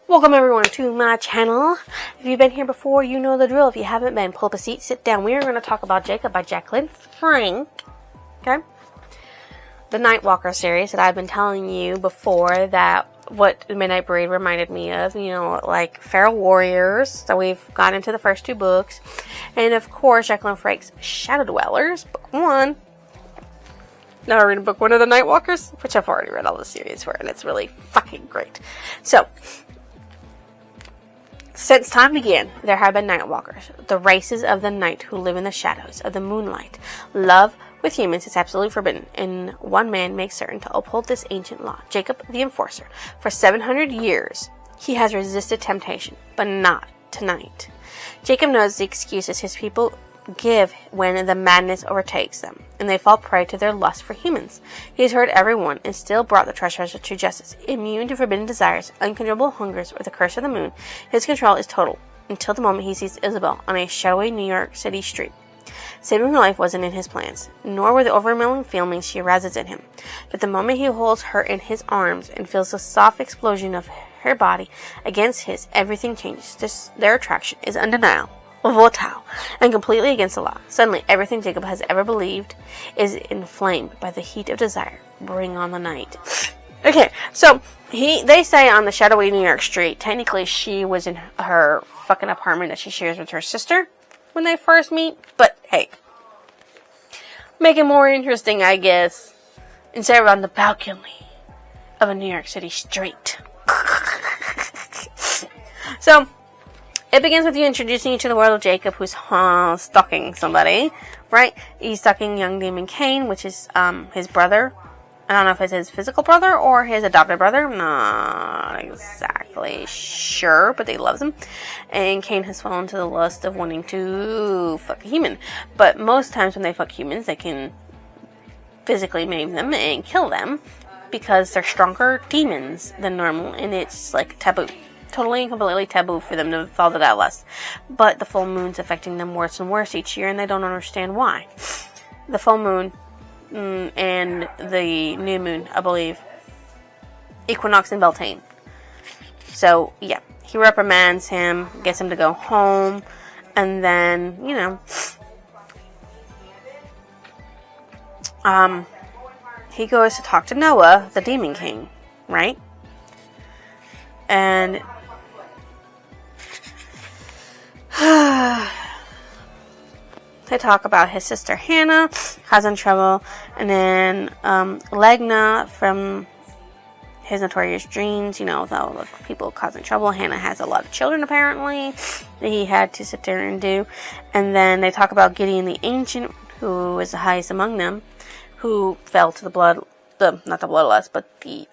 Welcome everyone to my channel. If you've been here before, you know the drill. If you haven't been, pull up a seat, sit down. We are going to talk about Jacob by Jacqueline Frank. Okay? The Nightwalker series that I've been telling you before, that what Midnight Parade reminded me of, you know, like Feral Warriors. So we've got into the first two books. And of course, Jacqueline Frank's Shadow Dwellers, book 1. Now we're reading book 1 of the Nightwalkers, which I've already read all the series for, and it's really fucking great. So, since time began, there have been Nightwalkers, the races of the night who live in the shadows of the moonlight. Love with humans is absolutely forbidden, and one man makes certain to uphold this ancient law, Jacob the Enforcer. For 700 years, he has resisted temptation, but not tonight. Jacob knows the excuses his people give when the madness overtakes them, and they fall prey to their lust for humans. He has heard everyone and still brought the trespasser to justice. Immune to forbidden desires, uncontrollable hungers, or the curse of the moon, his control is total, until the moment he sees Isabel on a shadowy New York City street. Saving her life wasn't in his plans, nor were the overwhelming feelings she arouses in him. But the moment he holds her in his arms and feels the soft explosion of her body against his, everything changes. Their attraction is undeniable, volatile, and completely against the law. Suddenly, everything Jacob has ever believed is inflamed by the heat of desire. Bring on the night. Okay, so they say on the shadowy New York street, technically she was in her fucking apartment that she shares with her sister when they first meet, but hey, make it more interesting, I guess, instead of on the balcony of a New York City street. So, it begins with you introducing you to the world of Jacob, who's stalking somebody, right? He's stalking young demon Cain, which is his brother. I don't know if it's his physical brother or his adopted brother. I'm not exactly sure, but he loves him. And Cain has fallen to the lust of wanting to fuck a human. But most times when they fuck humans, they can physically maim them and kill them because they're stronger demons than normal, and it's like taboo. Totally and completely taboo for them to fall to that lust. But the full moon's affecting them worse and worse each year, and they don't understand why. The full moon and the new moon, I believe, equinox and Beltane. So, yeah, he reprimands him, gets him to go home, and then, you know, he goes to talk to Noah, the Demon King, right? And they talk about his sister Hannah causing trouble, and then Legna from his notorious dreams, you know, with all the people causing trouble. Hannah has a lot of children apparently that he had to sit there and do. And then they talk about Gideon the Ancient, who was the highest among them, who fell to not the bloodlust, but the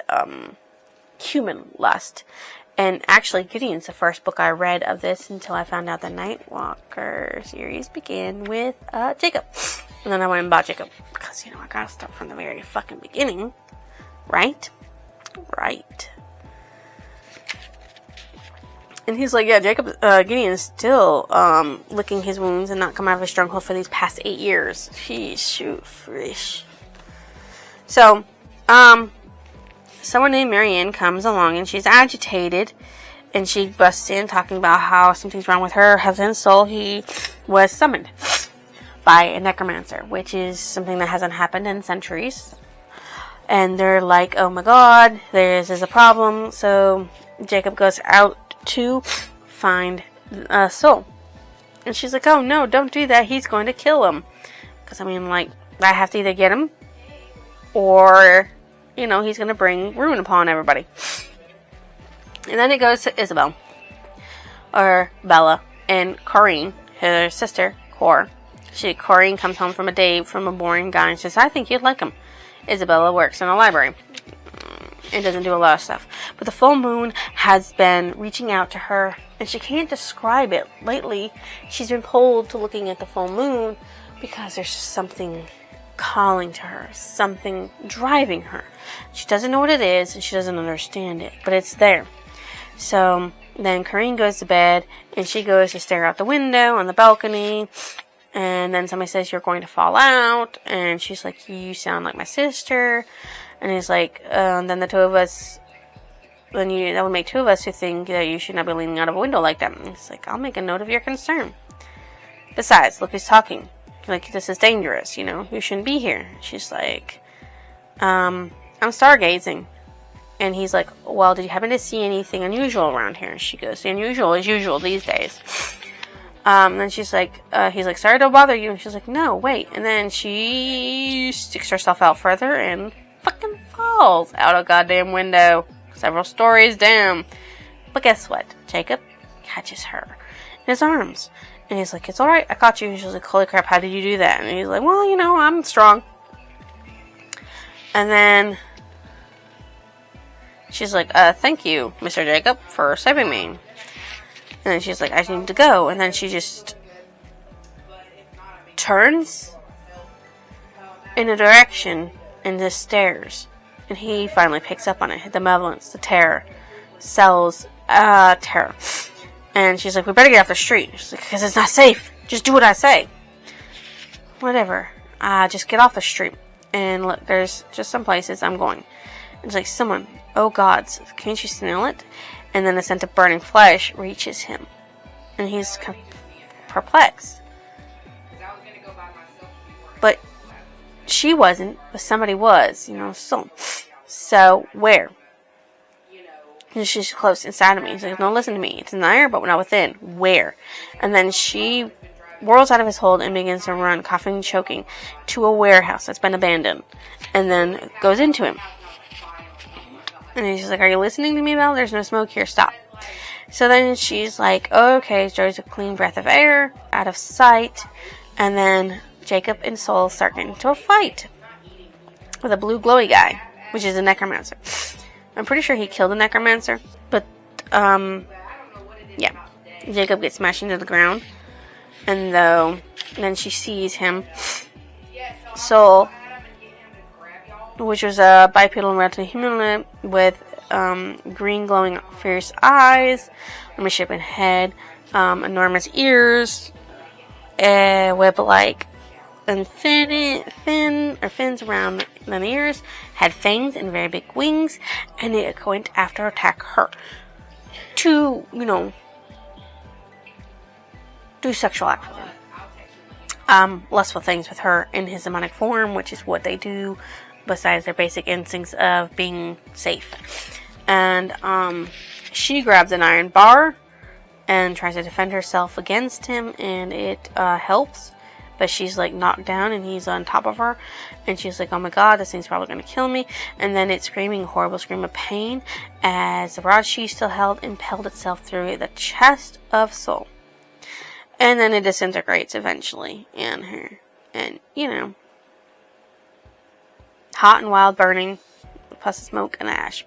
human lust. And actually, Gideon's the first book I read of this until I found out the Nightwalker series began with Jacob. And then I went and bought Jacob, because, you know, I gotta start from the very fucking beginning. Right? Right. And he's like, yeah, Gideon's still licking his wounds and not come out of his stronghold for these past 8 years. Shoot, fresh. So, someone named Marianne comes along, and she's agitated, and she busts in talking about how something's wrong with her husband's soul. He was summoned by a necromancer, which is something that hasn't happened in centuries. And they're like, oh my god, this is a problem. So Jacob goes out to find a soul. And she's like, oh no, don't do that, he's going to kill him. Because, I mean, like, I have to either get him, or, you know, he's going to bring ruin upon everybody. And then it goes to Isabel, or Bella, and Corinne, her sister, Corinne comes home from a date from a boring guy and says, I think you'd like him. Isabella works in a library and doesn't do a lot of stuff. But the full moon has been reaching out to her, and she can't describe it. Lately, she's been pulled to looking at the full moon because there's just something calling to her, something driving her. She doesn't know what it is, and she doesn't understand it, but it's there. So then Corinne goes to bed, and she goes to stare out the window on the balcony, and then somebody says, you're going to fall out, and she's like, you sound like my sister. And he's like, and then the two of us then that would make two of us who think that you should not be leaning out of a window like that. And he's like, I'll make a note of your concern. Besides, look who's talking. Like, this is dangerous, you know. You shouldn't be here. She's like, I'm stargazing. And he's like, well, did you happen to see anything unusual around here? And she goes, the unusual is usual these days. Then she's like, he's like, sorry to bother you. And she's like, no, wait. And then she sticks herself out further and fucking falls out a goddamn window. Several stories down. But guess what? Jacob catches her in his arms. And he's like, it's alright, I caught you. And she's like, holy crap, how did you do that? And he's like, well, you know, I'm strong. And then she's like, thank you, Mr. Jacob, for saving me. And then she's like, I need to go. And then she just turns in a direction and just stares. And he finally picks up on it. The malevolence, the terror, sells terror. And she's like, we better get off the street. She's like, because it's not safe. Just do what I say. Whatever. Just get off the street. And look, there's just some places I'm going. And it's like, someone, oh gods, can't you smell it? And then the scent of burning flesh reaches him. And he's perplexed. But she wasn't, but somebody was, you know, so where? And she's close inside of me. He's like, don't listen to me. It's in the air, but not within. Where? And then she whirls out of his hold and begins to run, coughing and choking, to a warehouse that's been abandoned. And then goes into him. And he's just like, are you listening to me, Belle? There's no smoke here. Stop. So then she's like, okay, draws a clean breath of air, out of sight. And then Jacob and Soul start getting into a fight with a blue glowy guy, which is a necromancer. I'm pretty sure he killed a necromancer, but, yeah. Jacob gets smashed into the ground, and then she sees him. Soul, which was a bipedal reptilian human with, green glowing fierce eyes, a misshapen head, enormous ears, web-like, and fins around the ears, had fangs and very big wings, and it went after attack her to, you know, do sexual acts with her. Lustful things with her in his demonic form, which is what they do besides their basic instincts of being safe. And she grabs an iron bar and tries to defend herself against him, and it helps. But she's like knocked down and he's on top of her. And she's like, oh my god, this thing's probably going to kill me. And then it's screaming a horrible scream of pain as the rod she still held impelled itself through the chest of Soul. And then it disintegrates eventually in her. And, you know, hot and wild burning, plus smoke and ash.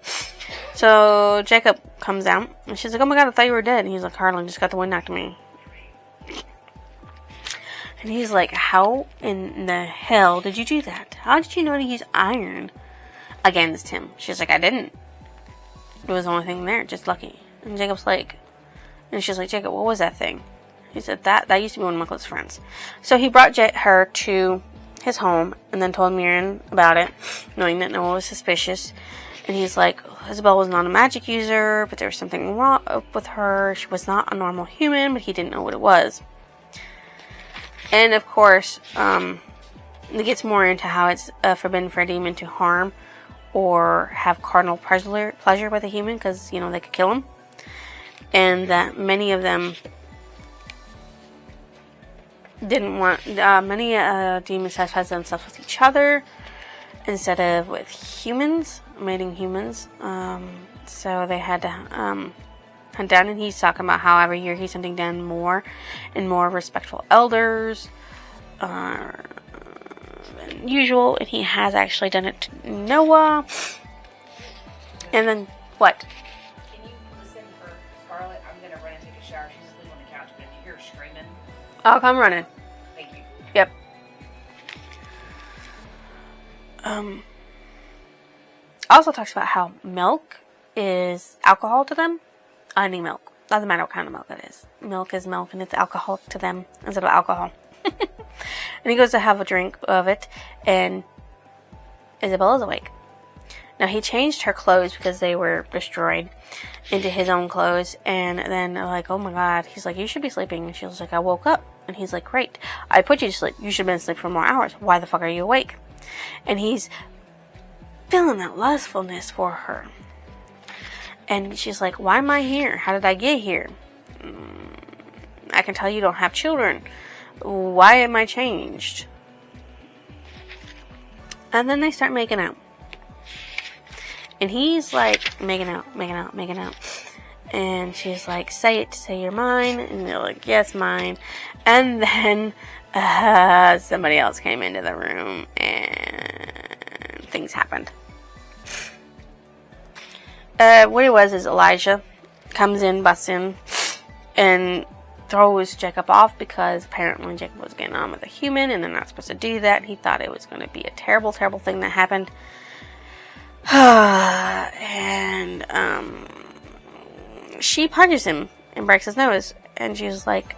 So Jacob comes out and she's like, oh my god, I thought you were dead. And he's like, Harlan just got the wind knocked to me. And he's like, how in the hell did you do that? How did you know to use iron against him? She's like, I didn't. It was the only thing there, just lucky. And Jacob's like, and she's like, Jacob, what was that thing? He said, that used to be one of my close friends. So he brought her to his home and then told Miriam about it, knowing that no one was suspicious. And he's like, Isabel was not a magic user, but there was something wrong with her. She was not a normal human, but he didn't know what it was. And of course, it gets more into how it's forbidden for a demon to harm or have carnal pleasure with a human, because, you know, they could kill him. And that many of them didn't want, many demons satisfied themselves with each other instead of with humans, mating humans. So they had to hunt down, and he's talking about how every year he's hunting down more and more respectful elders than usual, and he has actually done it to Noah. And then, what? Can you listen for Scarlett? I'm going to run and take a shower. She's asleep on the couch, but if you hear her screaming... I'll come running. Thank you. Yep. Also talks about how milk is alcohol to them. Any milk. Doesn't matter what kind of milk it is. Milk is milk, and it's alcohol to them instead of alcohol. And he goes to have a drink of it, and Isabel is awake. Now, he changed her clothes because they were destroyed into his own clothes. And then they're like, oh my God. He's like, you should be sleeping. And she was like, I woke up. And he's like, great. I put you to sleep. You should have been asleep for more hours. Why the fuck are you awake? And he's feeling that lustfulness for her. And she's like, why am I here? How did I get here? I can tell you don't have children. Why am I changed? And then they start making out. And he's like, making out. And she's like, say it, say you're mine. And they're like, yes, mine. And then somebody else came into the room and things happened. What it was is Elijah comes in, busts in, and throws Jacob off because apparently Jacob was getting on with a human and they're not supposed to do that. He thought it was going to be a terrible, terrible thing that happened. And she punches him and breaks his nose. And he's like,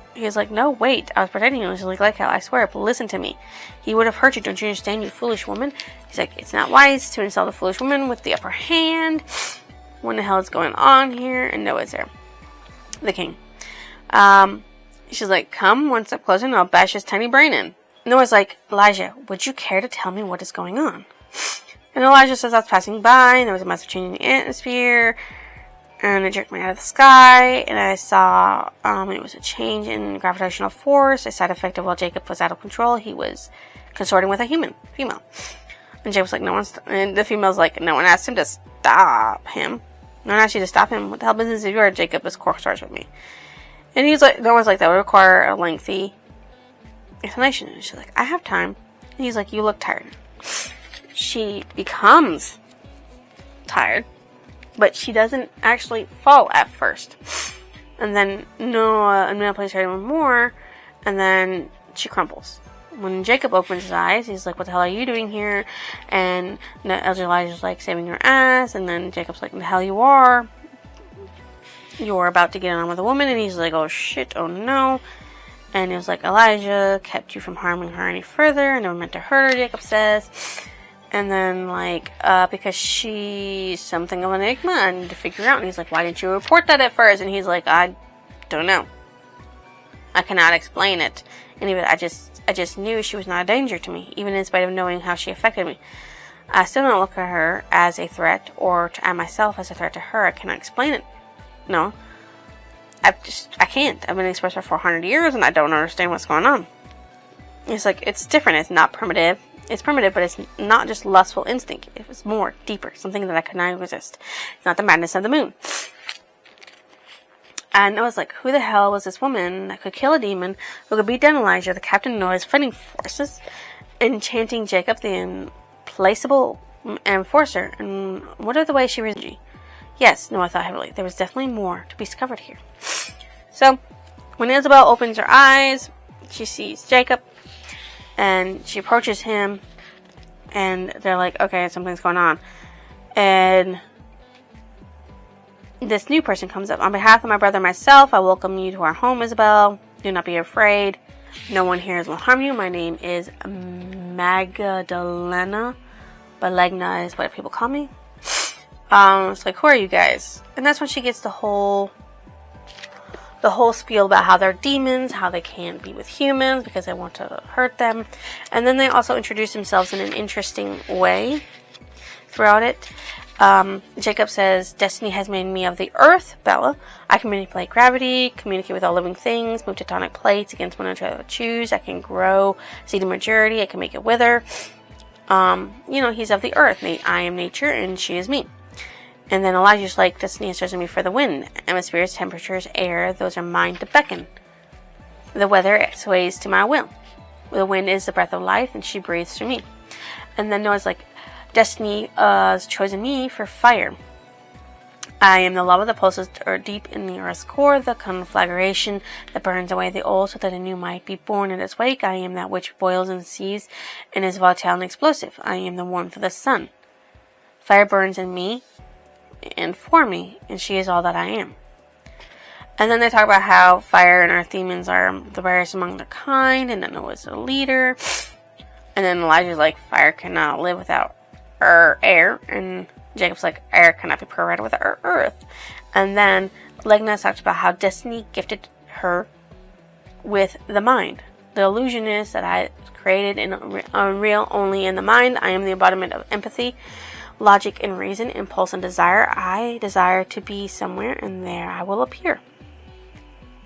no, wait, I was protecting you. She's like how, I swear, but listen to me. He would have hurt you, don't you understand, you foolish woman? He's like, it's not wise to insult a foolish woman with the upper hand. What the hell is going on here? And Noah's there. The king. She's like, come one step closer and I'll bash his tiny brain in. Noah's like, Elijah, would you care to tell me what is going on? And Elijah says, I was passing by and there was a massive change in the atmosphere and it jerked me out of the sky and I saw it was a change in gravitational force, a side effect of while Jacob was out of control, he was consorting with a female. And Jacob's like, and the female's like, no one asked him to stop him. No one asked you to stop him. What the hell business is yours? Jacob is corkscars with me. And he's like, no one's like, that would require a lengthy explanation. And she's like, I have time. And he's like, you look tired. She becomes tired, but she doesn't actually fall at first. And then Noah plays her even more, and then she crumples. When Jacob opens his eyes, he's like, what the hell are you doing here? And Elijah's like, saving your ass. And then Jacob's like, the hell you are. You're about to get on with a woman. And he's like, oh shit, oh no. And it was like, Elijah kept you from harming her any further. I never meant to hurt her, Jacob says. And then, like, because she's something of an enigma, I need to figure out. And he's like, why didn't you report that at first? And he's like, I don't know. I cannot explain it. And even I just knew she was not a danger to me, even in spite of knowing how she affected me. I still don't look at her as a threat, or at myself as a threat to her. I cannot explain it. No. I can't. I've been exposed for 400 years, and I don't understand what's going on. It's like, it's different. It's not primitive. It's primitive, but it's not just lustful instinct. It was more, deeper, something that I could not resist. It's not the madness of the moon. And I was like, who the hell was this woman that could kill a demon, who could beat down Elijah, the captain of Noah's fighting forces, enchanting Jacob, the implacable enforcer, and what are the ways she was? Yes, Noah thought heavily. There was definitely more to be discovered here. So, when Isabel opens her eyes, she sees Jacob, and she approaches him, and they're like, okay, something's going on. And this new person comes up. On behalf of my brother and myself, I welcome you to our home, Isabel. Do not be afraid. No one here will harm you. My name is Magdalena. Belegna is what people call me. It's like, who are you guys? And that's when she gets the whole spiel about how they're demons, how they can't be with humans because they want to hurt them. And then they also introduce themselves in an interesting way throughout it. Jacob says, destiny has made me of the earth, Bella. I can manipulate gravity, communicate with all living things, move tectonic plates against one another choose. I can grow seed to maturity. I can make it wither. He's of the earth. I am nature and she is me. And then Elijah's like, destiny has chosen me for the wind. Atmospheres, temperatures, air, those are mine to beckon. The weather sways to my will. The wind is the breath of life and she breathes through me. And then Noah's like, destiny has chosen me for fire. I am the lava that pulses deep in the earth's core, the conflagration that burns away the old so that a new might be born in its wake. I am that which boils and seethes and is volatile and explosive. I am the warmth of the sun. Fire burns in me and for me, and she is all that I am. And then they talk about how fire and earth demons are the rarest among their kind, and that Noah's a leader. And then Elijah's like, fire cannot live without air, and Jacob's like, air cannot be provided with earth. And then Legna talks about how destiny gifted her with the mind. The illusion is that I created in unreal only in the mind. I am the embodiment of empathy, logic, and reason, impulse, and desire. I desire to be somewhere, and there I will appear.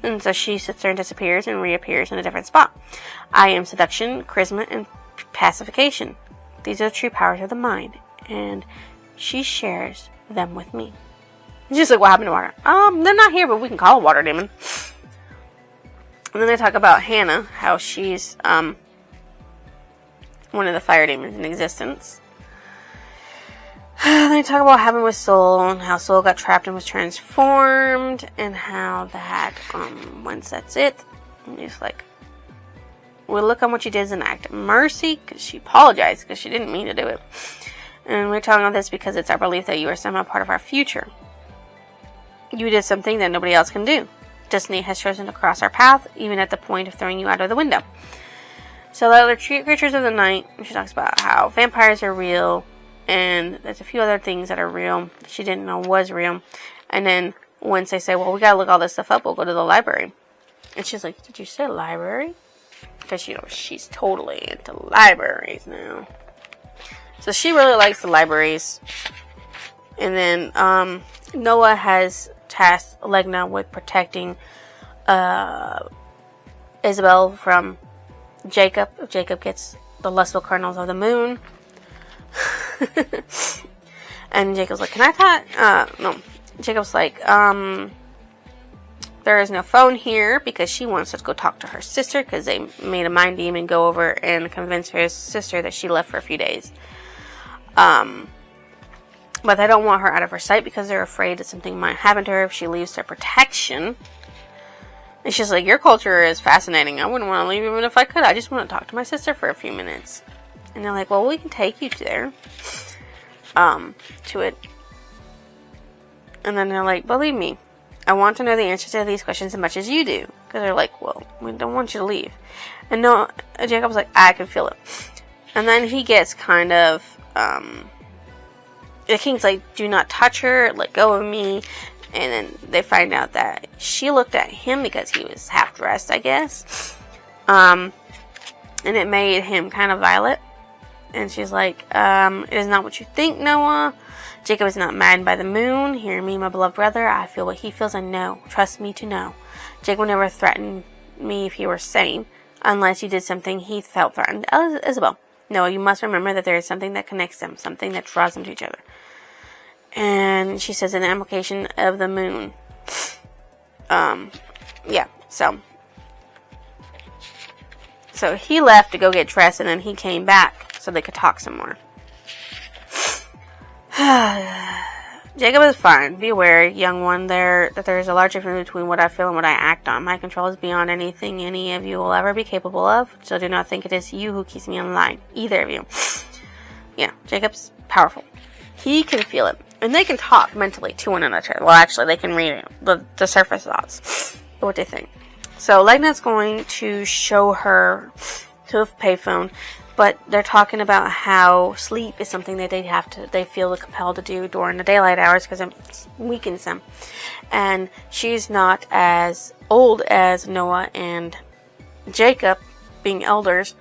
And so she sits there and disappears and reappears in a different spot. I am seduction, charisma, and pacification. These are the true powers of the mind, and she shares them with me. And she's like, what happened to water? They're not here, but we can call a water demon. And then they talk about Hannah, how she's one of the fire demons in existence. They talk about what happened with Soul, and how Soul got trapped and was transformed, and how that, once that's it, and he's like, well, look on what you did as an act of mercy, because she apologized, because she didn't mean to do it. And we're talking about this because it's our belief that you are somehow part of our future. You did something that nobody else can do. Destiny has chosen to cross our path, even at the point of throwing you out of the window. So the other creatures of the night, she talks about how vampires are real, and there's a few other things that are real she didn't know was real. And then once they say, well, we gotta look all this stuff up, we'll go to the library. And she's like, did you say library? Because, you know, she's totally into libraries now. So she really likes the libraries. And then Noah has tasked Legna with protecting Isabel from Jacob. If Jacob gets the lustful kernels of the moon. And Jacob's like, can I talk? No. Jacob's like, there is no phone here because she wants us to go talk to her sister because they made a mind demon go over and convince her sister that she left for a few days. But they don't want her out of her sight because they're afraid that something might happen to her if she leaves their protection. And she's like, your culture is fascinating. I wouldn't want to leave even if I could. I just want to talk to my sister for a few minutes. And they're like, well, we can take you there. To it. And then they're like, believe me, I want to know the answers to these questions as much as you do. Because they're like, well, we don't want you to leave. And no, Jacob's like, I can feel it. And then he gets kind of, the king's like, do not touch her, let go of me. And then they find out that she looked at him because he was half dressed, I guess. And it made him kind of violent. And she's like, it is not what you think, Noah. Jacob is not maddened by the moon. Hear me, my beloved brother. I feel what he feels, and know. Trust me to know. Jacob would never threaten me if he were sane. Unless you did something he felt threatened. Isabel. Noah, you must remember that there is something that connects them. Something that draws them to each other. And she says an implication of the moon. Yeah, so he left to go get dressed, and then he came back so they could talk some more. Jacob is fine. Be aware, young one, that there is a large difference between what I feel and what I act on. My control is beyond anything any of you will ever be capable of, so do not think it is you who keeps me in line. Either of you. Yeah, Jacob's powerful. He can feel it. And they can talk mentally to one another. Well, actually, they can read the surface thoughts. What they think. So, Legna's going to show her to a payphone. But they're talking about how sleep is something that they feel compelled to do during the daylight hours because it weakens them. And she's not as old as Noah and Jacob, being elders,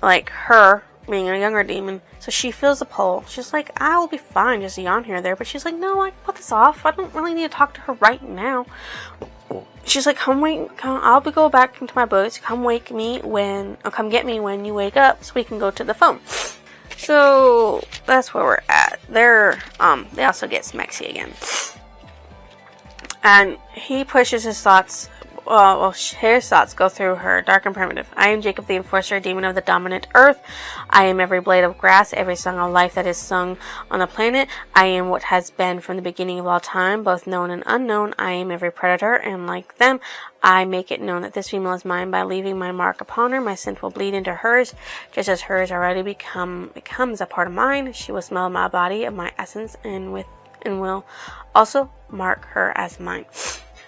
like her being a younger demon. So she feels the pull. She's like, I will be fine, just yawn here or there. But she's like, no, I can put this off. I don't really need to talk to her right now. She's like, I'll go back into my books. Come get me when you wake up so we can go to the phone. So that's where we're at. They also get Smexy again. And he pushes his thoughts. His thoughts go through her, dark and primitive. I am Jacob the Enforcer, demon of the dominant earth. I am every blade of grass, every song of life that is sung on the planet. I am what has been from the beginning of all time, both known and unknown. I am every predator, and like them, I make it known that this female is mine by leaving my mark upon her. My scent will bleed into hers, just as hers already becomes a part of mine. She will smell my body of my essence, and will also mark her as mine.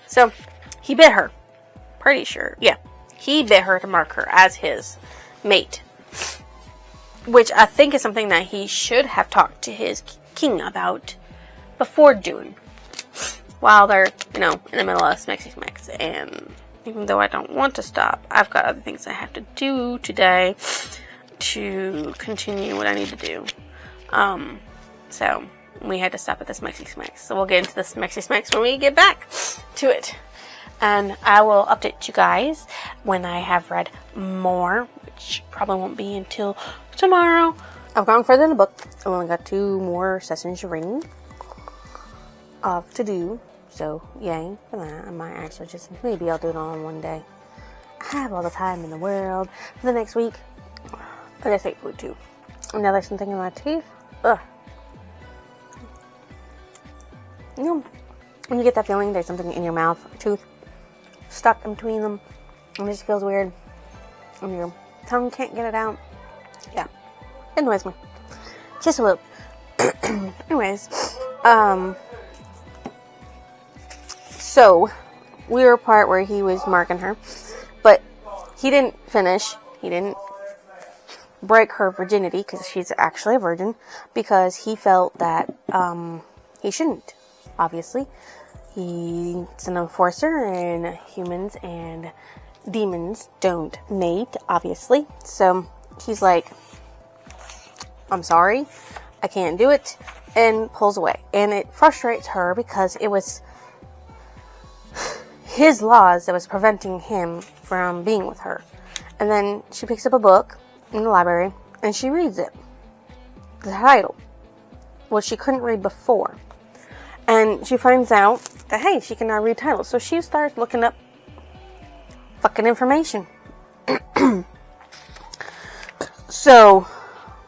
So, he bit her. Pretty sure. Yeah. He bit her to mark her as his mate. Which I think is something that he should have talked to his talking about before doing, while they're, in the middle of Mix. And even though I don't want to stop, I've got other things I have to do today to continue what I need to do. So we had to stop at this Mix. So we'll get into this Mix when we get back to it. And I will update you guys when I have read more, which probably won't be until tomorrow. I've gone further in the book. I've only got 2 more sessions of reading to do. So, yay for that. I might actually maybe I'll do it all in one day. I have all the time in the world for the next week. I guess 8 food too. And now there's something in my teeth. Ugh. When you get that feeling there's something in your mouth or tooth stuck in between them, and it just feels weird, and your tongue can't get it out. Yeah. It annoys me. Just a little. Anyways, so we were a part where he was marking her, but he didn't finish. He didn't break her virginity, because she's actually a virgin, because he felt that he shouldn't. Obviously, he's an enforcer, and humans and demons don't mate, obviously. So he's like, I'm sorry, I can't do it, and pulls away. And it frustrates her because it was his laws that was preventing him from being with her. And then she picks up a book in the library and she reads it. The title, what she couldn't read before. And she finds out that, hey, she can now read titles. So she starts looking up fucking information. So,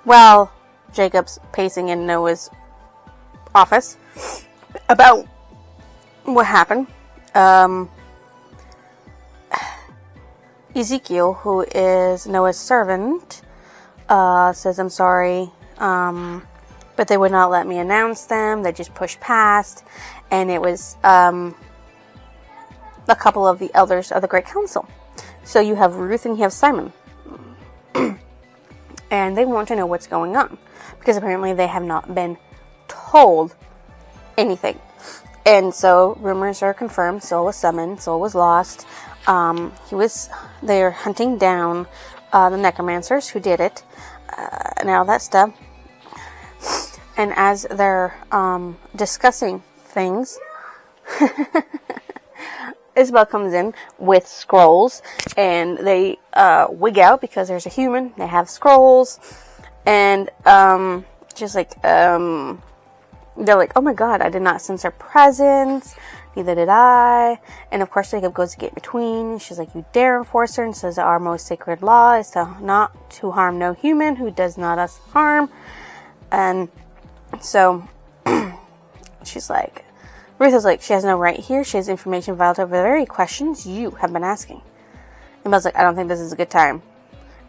while Jacob's pacing in Noah's office about what happened, Ezekiel, who is Noah's servant, says, I'm sorry, but they would not let me announce them. They just pushed past. And it was a couple of the elders of the Great Council. So you have Ruth and you have Simon. And they want to know what's going on, because apparently they have not been told anything. And so rumors are confirmed. Saul was summoned. Saul was lost. They're hunting down the necromancers who did it, and all that stuff. And as they're discussing things, Isabel comes in with scrolls, and they wig out because there's a human. They have scrolls, and just like they're like, oh my god, I did not sense her presence. Neither did I. And of course Jacob goes to get between. She's like, you dare enforce her, and says our most sacred law is to not to harm no human who does not us harm. And so she's like, Ruth is like, she has no right here. She has information vital over the very questions you have been asking. And Bell's like, I don't think this is a good time.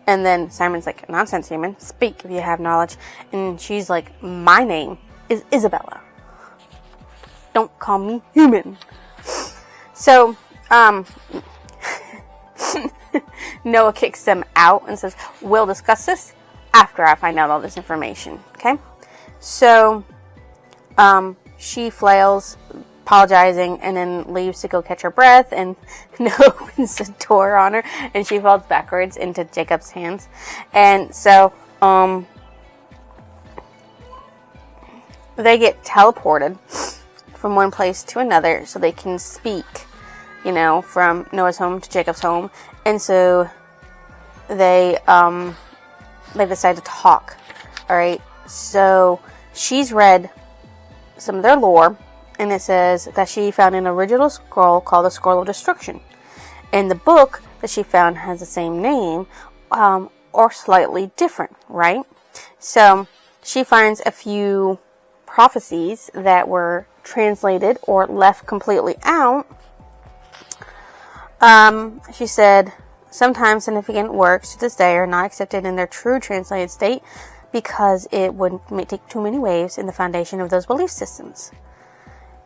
And then Simon's like, nonsense, human. Speak if you have knowledge. And she's like, my name is Isabella. Don't call me human. So, Noah kicks them out and says, we'll discuss this after I find out all this information. Okay? So, she flails, apologizing, and then leaves to go catch her breath, and Noah opens the door on her, and she falls backwards into Jacob's hands. And so, they get teleported from one place to another so they can speak, from Noah's home to Jacob's home. And so they decide to talk. Alright, so she's read some of their lore, and it says that she found an original scroll called the Scroll of Destruction. And the book that she found has the same name, or slightly different, right? So she finds a few prophecies that were translated or left completely out. She said, sometimes significant works to this day are not accepted in their true translated state because it would take too many waves in the foundation of those belief systems.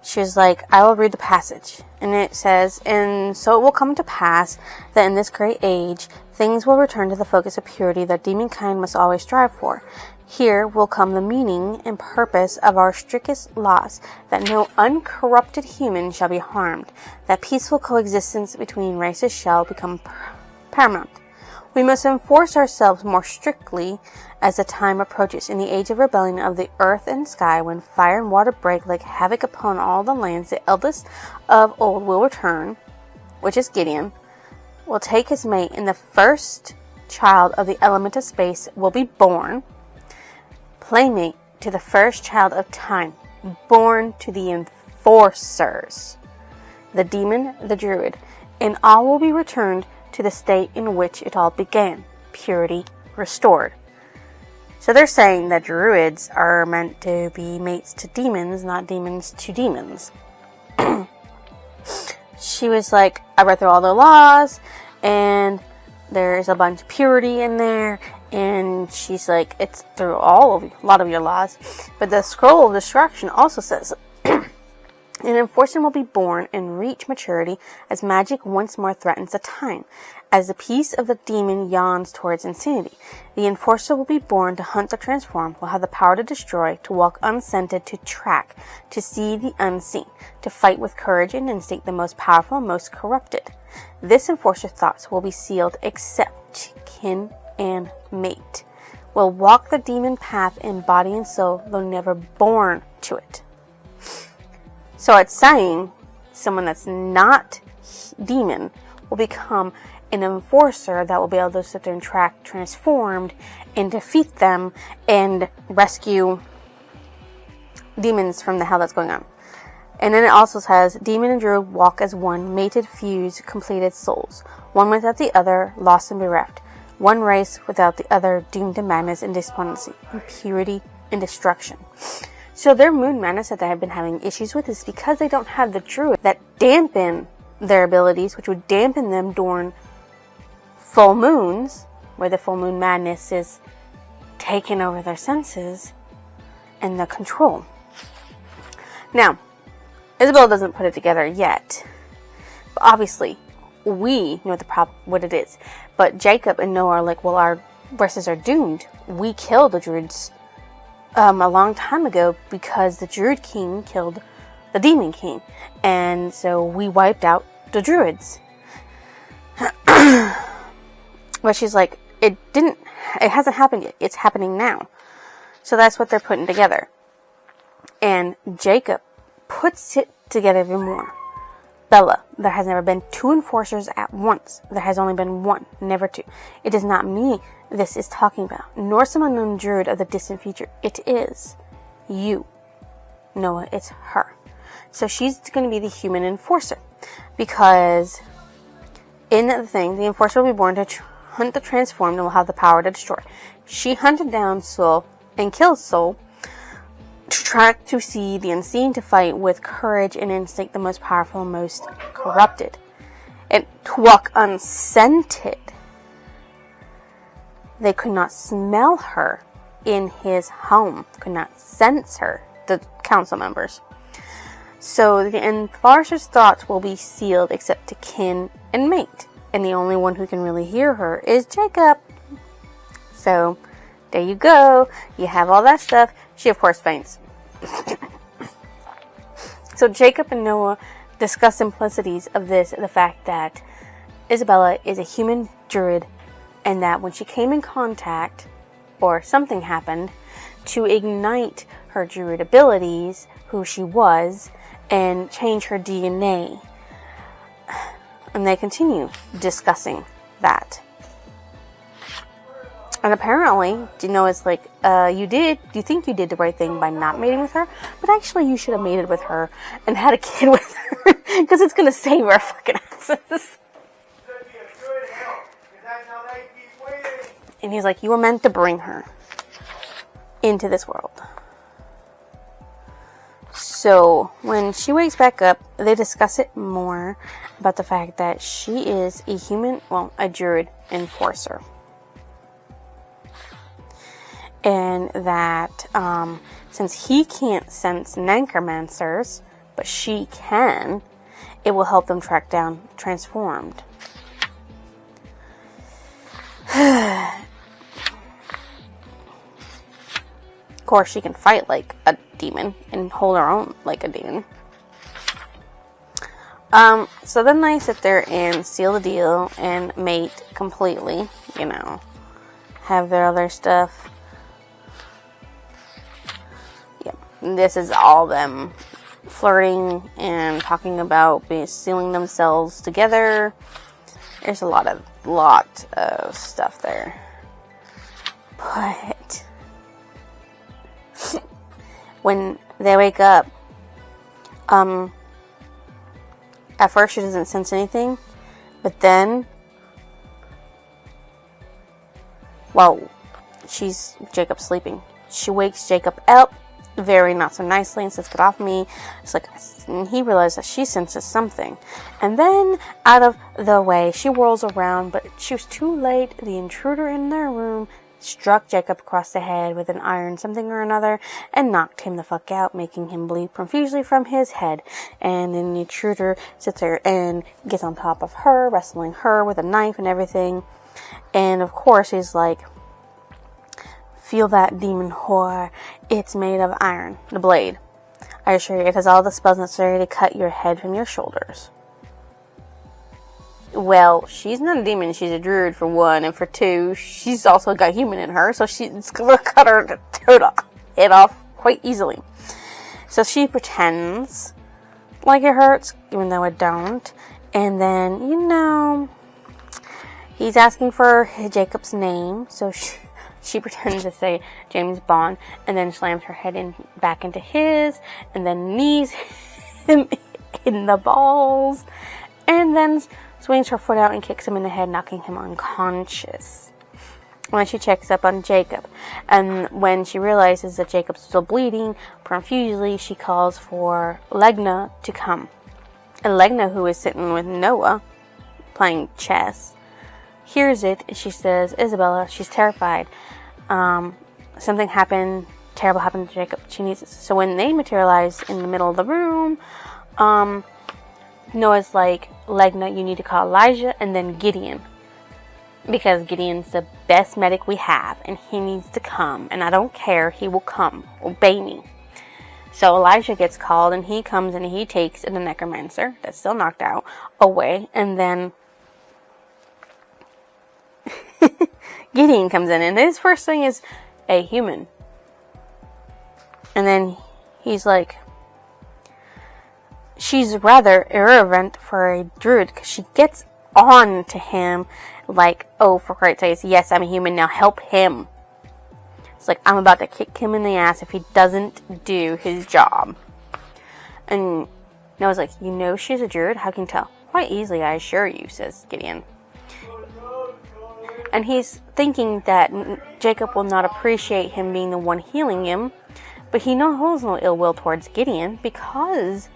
she was like, I will read the passage. And it says, and so it will come to pass that in this great age, things will return to the focus of purity that demonkind must always strive for. Here will come the meaning and purpose of our strictest laws, that no uncorrupted human shall be harmed, that peaceful coexistence between races shall become paramount. We must enforce ourselves more strictly as the time approaches, in the age of rebellion of the earth and sky, when fire and water break like havoc upon all the lands. The eldest of old will return, which is Gideon, will take his mate, and the first child of the element of space will be born, playmate to the first child of time, born to the enforcers, the demon, the druid, and all will be returned to the state in which it all began, purity restored. So they're saying that druids are meant to be mates to demons, not demons to demons. She was like, I read through all the laws, and there's a bunch of purity in there, and she's like, it's through a lot of your laws. But the scroll of destruction also says, an enforcer will be born and reach maturity as magic once more threatens the time. As the peace of the demon yawns towards insanity, the enforcer will be born to hunt or transform, will have the power to destroy, to walk unscented, to track, to see the unseen, to fight with courage and instinct, the most powerful, most corrupted. This enforcer thoughts will be sealed except kin and mate, will walk the demon path in body and soul, though never born to it. So it's saying someone that's not demon will become an enforcer that will be able to sit there and track transformed and defeat them and rescue demons from the hell that's going on. And then it also says, demon and druid walk as one, mated, fused, completed souls. One without the other, lost and bereft. One race without the other, doomed to madness and despondency, impurity and destruction. So their moon madness that they have been having issues with is because they don't have the druid that dampen their abilities, which would dampen them during full moons, where the full moon madness is taking over their senses and the control. Now, Isabel doesn't put it together yet, but obviously we know what it is. But Jacob and Noah are like, well, our races are doomed. We killed the druids a long time ago because the druid king killed the demon king, and so we wiped out the druids. But she's like, it hasn't happened yet. It's happening now. So that's what they're putting together. And Jacob puts it together even more. Bella, there has never been two enforcers at once. There has only been one, never two. It is not me this is talking about, nor some unknown druid of the distant future. It is you, Noah. It's her. So she's going to be the human enforcer, because in the thing, the enforcer will be born to hunt the transformed and will have the power to destroy. She hunted down Soul and killed Soul, to track, to see the unseen, to fight with courage and instinct, the most powerful, most corrupted, and to walk unscented. They could not smell her in his home, could not sense her, the council members. So the enforcer's thoughts will be sealed except to kin and mate, and the only one who can really hear her is Jacob. So there you go. You have all that stuff. She, of course, faints. So Jacob and Noah discuss simplicities of this, the fact that Isabella is a human druid, and that when she came in contact, or something happened, to ignite her druid abilities, who she was, and change her DNA. And they continue discussing that. And apparently, it's like, you think you did the right thing by not mating with her, but actually you should have mated with her and had a kid with her, because it's going to save our fucking asses. And he's like, you were meant to bring her into this world. So when she wakes back up, they discuss it more about the fact that she is a druid enforcer. And that since he can't sense necromancers, but she can. It will help them track down Transformed. Of course, she can fight like a demon and hold her own like a demon. So then they sit there and seal the deal and mate completely, have their other stuff. Yep, this is all them flirting and talking about sealing themselves together. There's a lot of stuff there. But when they wake up, at first she doesn't sense anything, but then, Jacob's sleeping. She wakes Jacob up very not so nicely and says, "Get off me." And he realizes that she senses something. And then, out of the way, she whirls around, but she was too late. The intruder in their room struck Jacob across the head with an iron something or another and knocked him the fuck out, making him bleed profusely from his head. And then the intruder sits there and gets on top of her, wrestling her with a knife and everything. And of course he's like, "Feel that, demon whore. It's made of iron, the blade. I assure you, it has all the spells necessary to cut your head from your shoulders." Well, she's not a demon, she's a druid for one, and for two, she's also got human in her, so she's gonna cut her head off quite easily. So she pretends like it hurts, even though it don't, and then, he's asking for Jacob's name, so she pretends to say James Bond, and then slams her head back into his, and then knees him in the balls, and then swings her foot out and kicks him in the head, knocking him unconscious. When she checks up on Jacob, and when she realizes that Jacob's still bleeding profusely, she calls for Legna to come. And Legna, who is sitting with Noah, playing chess, hears it, and she says, "Isabella," she's terrified. Something terrible happened to Jacob. She needs it. So when they materialize in the middle of the room, Noah's like, "Legna, you need to call Elijah and then Gideon. Because Gideon's the best medic we have, and he needs to come. And I don't care, he will come. Obey me." So Elijah gets called, and he comes and he takes the necromancer, that's still knocked out, away. And then Gideon comes in, and his first thing is a human. And then he's like, she's rather irreverent for a druid, because she gets on to him like, "Oh, for Christ's sake, yes, I'm a human, now help him." It's like, I'm about to kick him in the ass if he doesn't do his job. And Noah's like, "She's a druid? How can you tell?" "Quite easily, I assure you," says Gideon. And he's thinking that Jacob will not appreciate him being the one healing him, but he holds no ill will towards Gideon because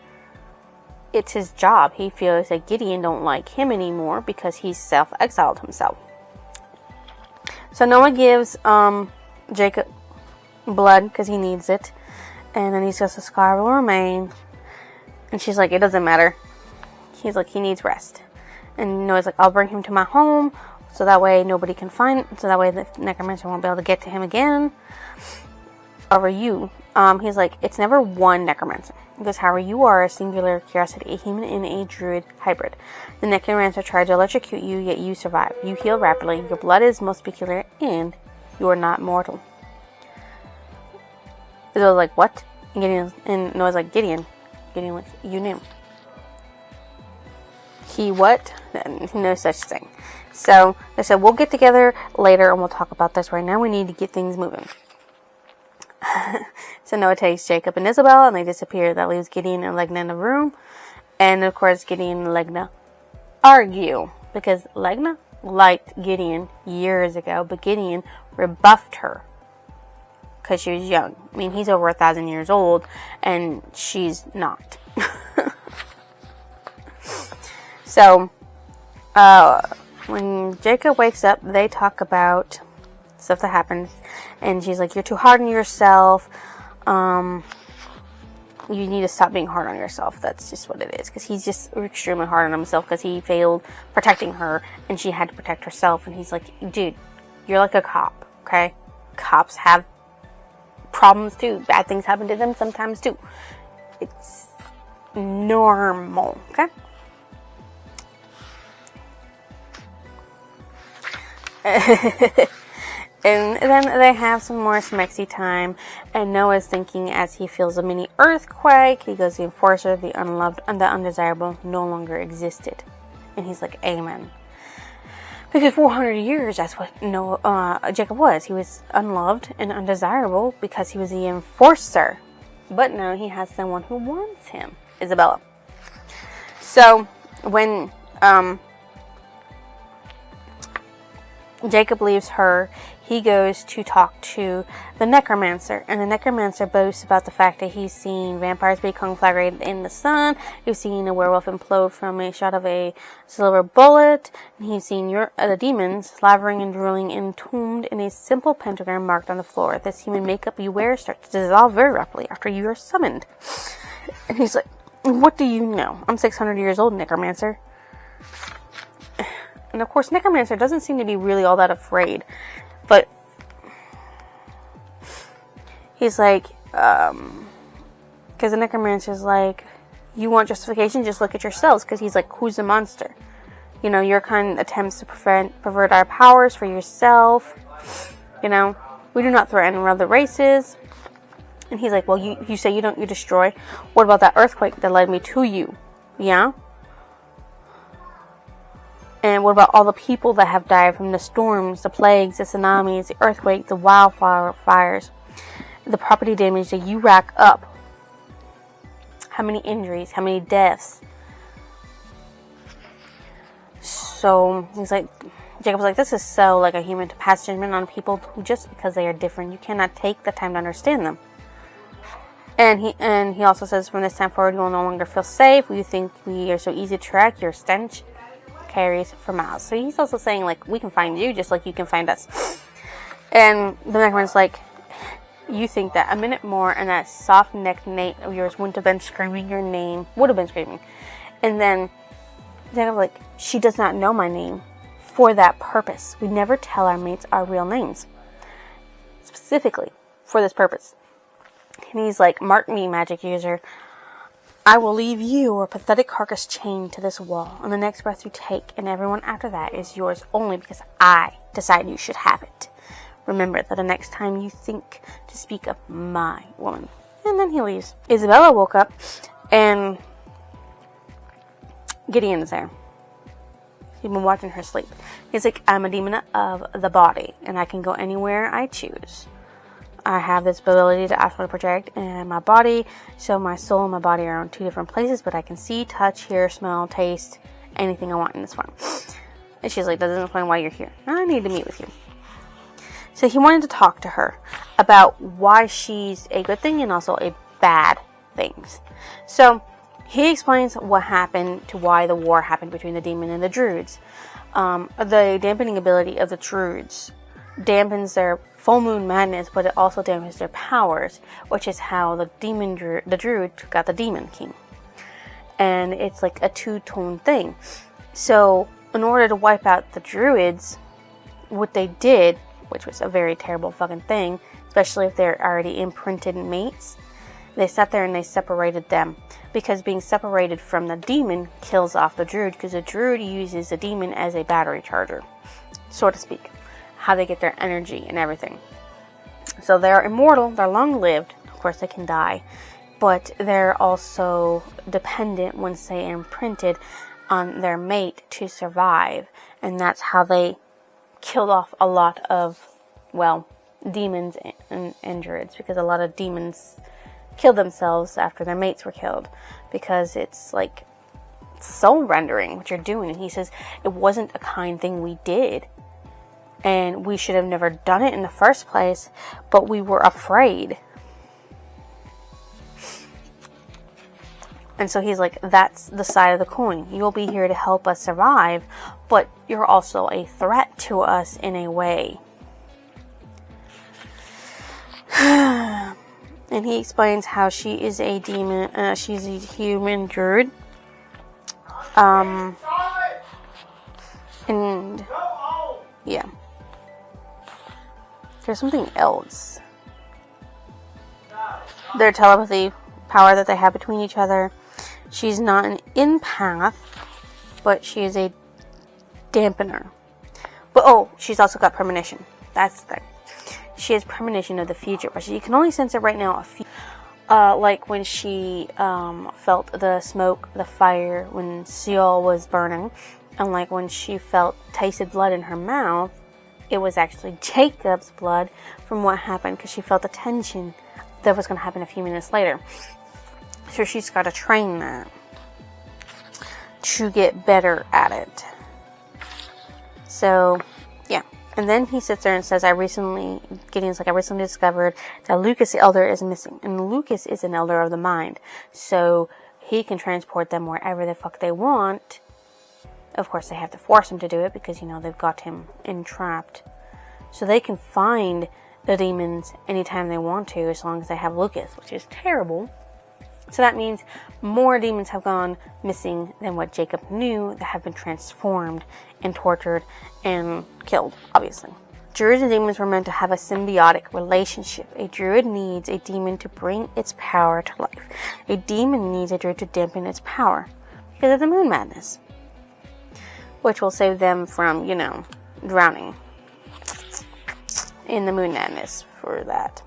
it's his job. He feels that Gideon don't like him anymore because he's self-exiled himself. So Noah gives Jacob blood because he needs it, and then he says the scar will remain. And she's like, "It doesn't matter." He's like, "He needs rest." And Noah's like, "I'll bring him to my home, so that way nobody can so that way the necromancer won't be able to get to him again. However, he's like, "It's never one necromancer. Because however you are a singular curiosity, a human and a druid hybrid. The necromancer tried to electrocute you, yet you survive. You heal rapidly, your blood is most peculiar, and you are not mortal." Israel's like, "What?" And Noah's like, Gideon. Gideon like, "You knew." He what? No such thing. So they said, "We'll get together later and we'll talk about this. Right now we need to get things moving." So Noah takes Jacob and Isabel, and they disappear. That leaves Gideon and Legna in the room. And of course, Gideon and Legna argue, because Legna liked Gideon years ago, but Gideon rebuffed her because she was young. I mean, he's over 1,000 years old, and she's not. So, when Jacob wakes up, they talk about stuff that happens, and she's like, "You're too hard on yourself. you need to stop being hard on yourself. That's just what it is. Because he's just extremely hard on himself because he failed protecting her and she had to protect herself. And he's like, dude, you're like a cop, okay? Cops have problems too. Bad things happen to them sometimes too. It's normal, okay? And then they have some more smexy time, and Noah's thinking as he feels a mini earthquake. He goes, the enforcer, the unloved, and the undesirable no longer existed. And he's like, amen. Because 400 years, that's what Jacob was. He was unloved and undesirable because he was the enforcer. But no, he has someone who wants him, Isabella. So, when Jacob leaves her, he goes to talk to the necromancer, and the necromancer boasts about the fact that he's seen vampires be conflagrated in the sun, he's seen a werewolf implode from a shot of a silver bullet, and he's seen the demons slavering and drooling entombed in a simple pentagram marked on the floor. This human makeup you wear starts to dissolve very rapidly after you are summoned. And he's like, what do you know? I'm 600 years old, necromancer. And of course, necromancer doesn't seem to be really all that afraid. But he's like, because the necromancer's like, you want justification? Just look at yourselves. Because he's like, who's the monster? You know, your kind attempts to pervert our powers for yourself. You know, we do not threaten other races. And he's like, well, you say you destroy. What about that earthquake that led me to you? Yeah? And what about all the people that have died from the storms, the plagues, the tsunamis, the earthquake, the wildfires, the property damage that you rack up? How many injuries? How many deaths? So he's like, Jacob's like, this is so like a human to pass judgment on people who just because they are different, you cannot take the time to understand them. And he also says, from this time forward, you will no longer feel safe. You think we are so easy to track. Your stench carries for miles. So he's also saying, like, we can find you just like you can find us. And the necromancer's like, you think that a minute more and that soft-necked mate of yours wouldn't have been screaming your name, would have been screaming. And then Jacob's like, she does not know my name for that purpose. We never tell our mates our real names. Specifically for this purpose. And he's like, mark me, magic user. I will leave you a pathetic carcass chained to this wall on the next breath you take, and everyone after that is yours only because I decide you should have it. Remember that the next time you think to speak of my woman. And then he leaves. Isabella woke up, and Gideon's there. He's been watching her sleep. He's like, I'm a demon of the body, and I can go anywhere I choose. I have this ability to astrally project in my body, so my soul and my body are in two different places, but I can see, touch, hear, smell, taste, anything I want in this form. And she's like, that doesn't explain why you're here. I need to meet with you. So he wanted to talk to her about why she's a good thing and also a bad thing. So he explains what happened to why the war happened between the demon and the druids. The dampening ability of the druids dampens their full moon madness, but it also dampens their powers, which is how the druid got the demon king. And it's like a two-tone thing. So in order to wipe out the druids, what they did, which was a very terrible fucking thing, especially if they're already imprinted mates, they sat there and they separated them, because being separated from the demon kills off the druid, because the druid uses the demon as a battery charger, so to speak. How they get their energy and everything. So they're immortal, they're long-lived, of course they can die, but they're also dependent once they are imprinted on their mate to survive, and that's how they killed off a lot of, well, demons and druids, because a lot of demons killed themselves after their mates were killed, because it's like soul rendering what you're doing. And he says, it wasn't a kind thing we did. And we should have never done it in the first place, but we were afraid. And so he's like, that's the side of the coin. You'll be here to help us survive, but you're also a threat to us in a way. And he explains how she is a demon, she's a human druid. And yeah. There's something else. Their telepathy power that they have between each other. She's not an empath, but she is a dampener. But she's also got premonition. That's the thing. She has premonition of the future, but she can only sense it right now. Like when she felt the smoke, the fire, when Seol was burning, and like when she tasted blood in her mouth, it was actually Jacob's blood from what happened, because she felt the tension that was going to happen a few minutes later. So she's got to train that to get better at it. So, yeah. And then he sits there and says, Gideon's like, I recently discovered that Lucas the Elder is missing. And Lucas is an Elder of the Mind. So he can transport them wherever the fuck they want. Of course, they have to force him to do it because, they've got him entrapped. So they can find the demons anytime they want to, as long as they have Lucas, which is terrible. So that means more demons have gone missing than what Jacob knew, that have been transformed and tortured and killed, obviously. Druids and demons were meant to have a symbiotic relationship. A druid needs a demon to bring its power to life. A demon needs a druid to dampen its power because of the moon madness, which will save them from, drowning in the moon madness for that.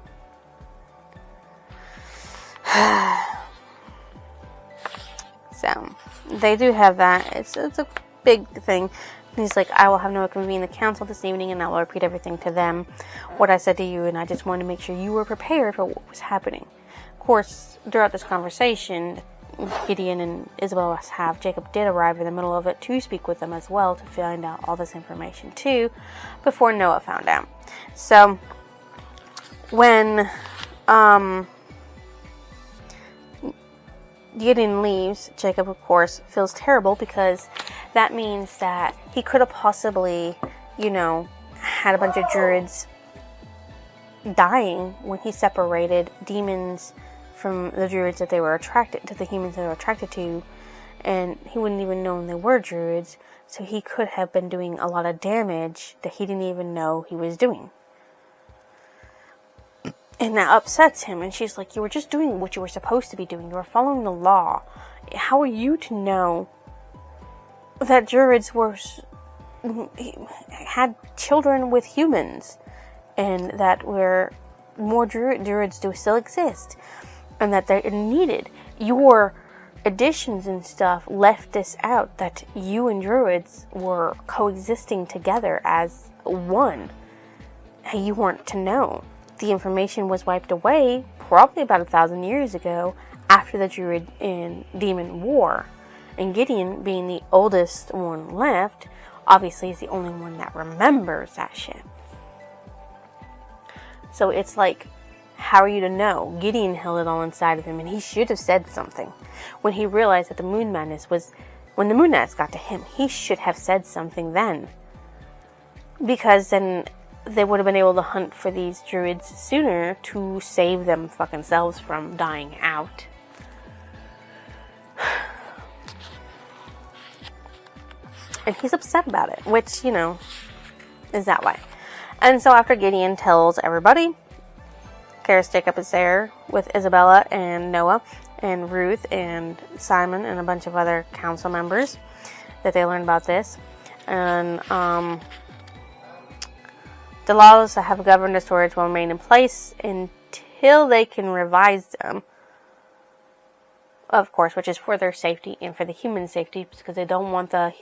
So, they do have that. It's a big thing. And he's like, I will have Noah convene the council this evening, and I will repeat everything to them, what I said to you, and I just wanted to make sure you were prepared for what was happening. Of course, throughout this conversation, Gideon and Isabel have, Jacob did arrive in the middle of it to speak with them as well, to find out all this information too, before Noah found out. So, when, Gideon leaves, Jacob, of course, feels terrible because that means that he could have possibly, had a bunch of druids dying when he separated demons from the druids that they were attracted to, the humans they were attracted to, and he wouldn't even know they were druids, so he could have been doing a lot of damage that he didn't even know he was doing. And that upsets him, and she's like, you were just doing what you were supposed to be doing. You were following the law. How are you to know that druids had children with humans, and that more druids do still exist, and that they're needed? Your additions and stuff left this out, that you and druids were coexisting together as one. You weren't to know. The information was wiped away probably about 1,000 years ago after the Druid and Demon War. And Gideon, being the oldest one left, obviously is the only one that remembers that shit. So it's like, how are you to know? Gideon held it all inside of him, and he should have said something. When he realized that when the moon madness got to him, he should have said something then. Because then they would have been able to hunt for these druids sooner to save them fucking selves from dying out. And he's upset about it, which, is that way. And so after Gideon tells everybody, Karis Jacob is there with Isabella and Noah and Ruth and Simon and a bunch of other council members that they learned about this. And, the laws that have governed the storage will remain in place until they can revise them. Of course, which is for their safety and for the human safety, because they don't want the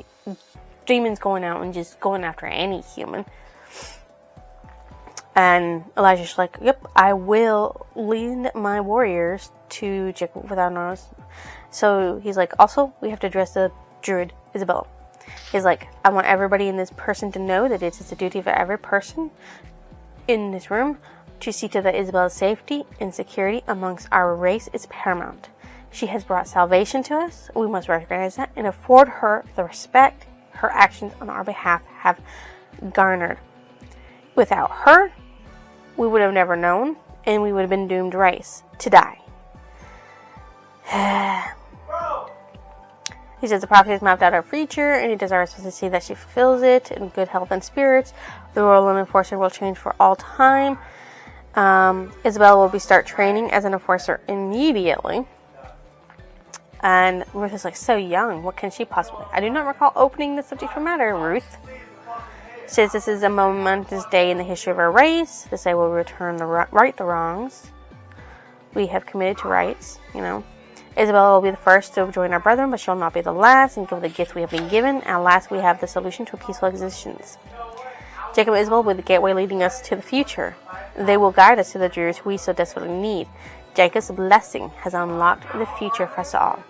demons going out and just going after any human. And Elijah's like, yep, I will lead my warriors to Jacob without notice. So he's like, also, we have to address the druid, Isabella. He's like, I want everybody in this person to know that it is the duty for every person in this room to see to that Isabella's safety and security amongst our race is paramount. She has brought salvation to us. We must recognize that and afford her the respect her actions on our behalf have garnered. Without her, we would have never known, and we would have been doomed race to die. He says the prophet has mapped out our future, and he desires us to see that she fulfills it in good health and spirits. The role of an enforcer will change for all time. Isabella will start training as an enforcer immediately. And Ruth is like, so young, what can she possibly? I do not recall opening the subject for matter, Ruth. Says this is a momentous day in the history of our race. This day will return right the wrongs we have committed to rights, Isabella will be the first to join our brethren, but she'll not be the last, and give the gifts we have been given. At last we have the solution to a peaceful existence. Jacob and Isabel will be the gateway leading us to the future. They will guide us to the truths we so desperately need. Jacob's blessing has unlocked the future for us all.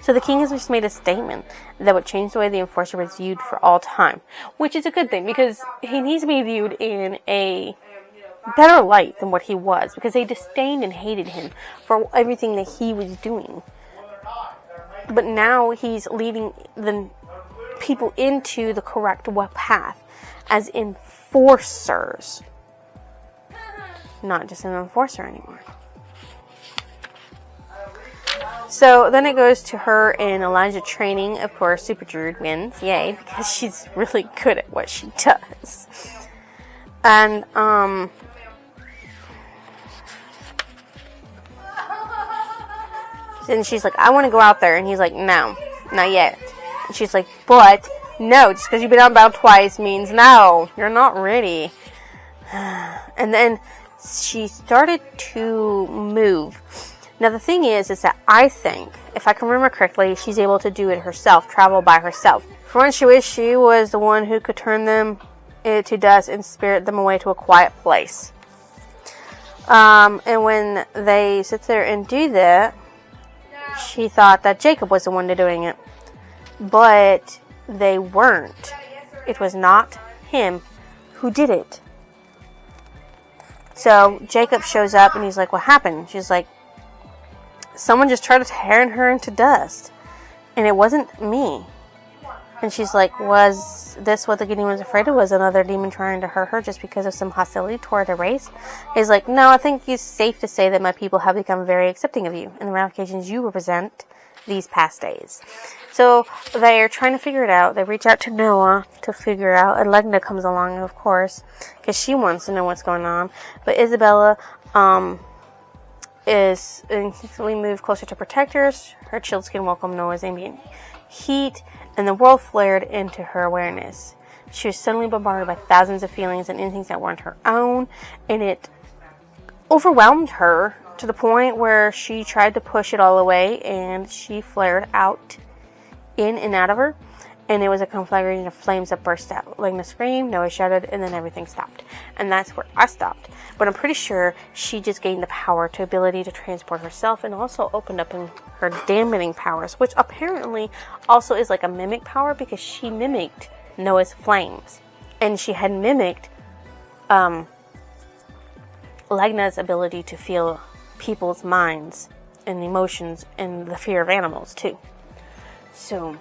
So the king has just made a statement that would change the way the enforcer was viewed for all time, which is a good thing, because he needs to be viewed in a better light than what he was, because they disdained and hated him for everything that he was doing. But now he's leading the people into the correct path as enforcers, not just an enforcer anymore. So then it goes to her and Elijah training. Of course, Super Druid wins, yay, because she's really good at what she does. And and she's like, I want to go out there. And he's like, no, not yet. And she's like, but no, just because you've been outbound twice means no, you're not ready. And then she started to move. Now the thing is that I think, if I can remember correctly, she's able to do it herself, travel by herself. For once she was the one who could turn them to dust and spirit them away to a quiet place. And when they sit there and do that, she thought that Jacob was the one doing it. But they weren't. It was not him who did it. So Jacob shows up and he's like, what happened? She's like, someone just tried to tear her into dust. And it wasn't me. And she's like, was this what the Gideon was afraid of? Was another demon trying to hurt her just because of some hostility toward the race? He's like, no, I think it's safe to say that my people have become very accepting of you and the ramifications you represent these past days. So they are trying to figure it out. They reach out to Noah to figure out, and Legna comes along, of course, because she wants to know what's going on. But Isabella is instantly moved closer to protectors. Her chilled skin welcomed Noah's ambient heat, and the world flared into her awareness. She was suddenly bombarded by thousands of feelings and instincts that weren't her own, and it overwhelmed her to the point where she tried to push it all away, and she flared out in and out of her, and it was a conflagration of flames that burst out. Legna screamed, Noah shouted, and then everything stopped. And that's where I stopped. But I'm pretty sure she just gained the power to ability to transport herself, and also opened up in her dampening powers, which apparently also is like a mimic power, because she mimicked Noah's flames. And she had mimicked Legna's ability to feel people's minds and emotions and the fear of animals too. So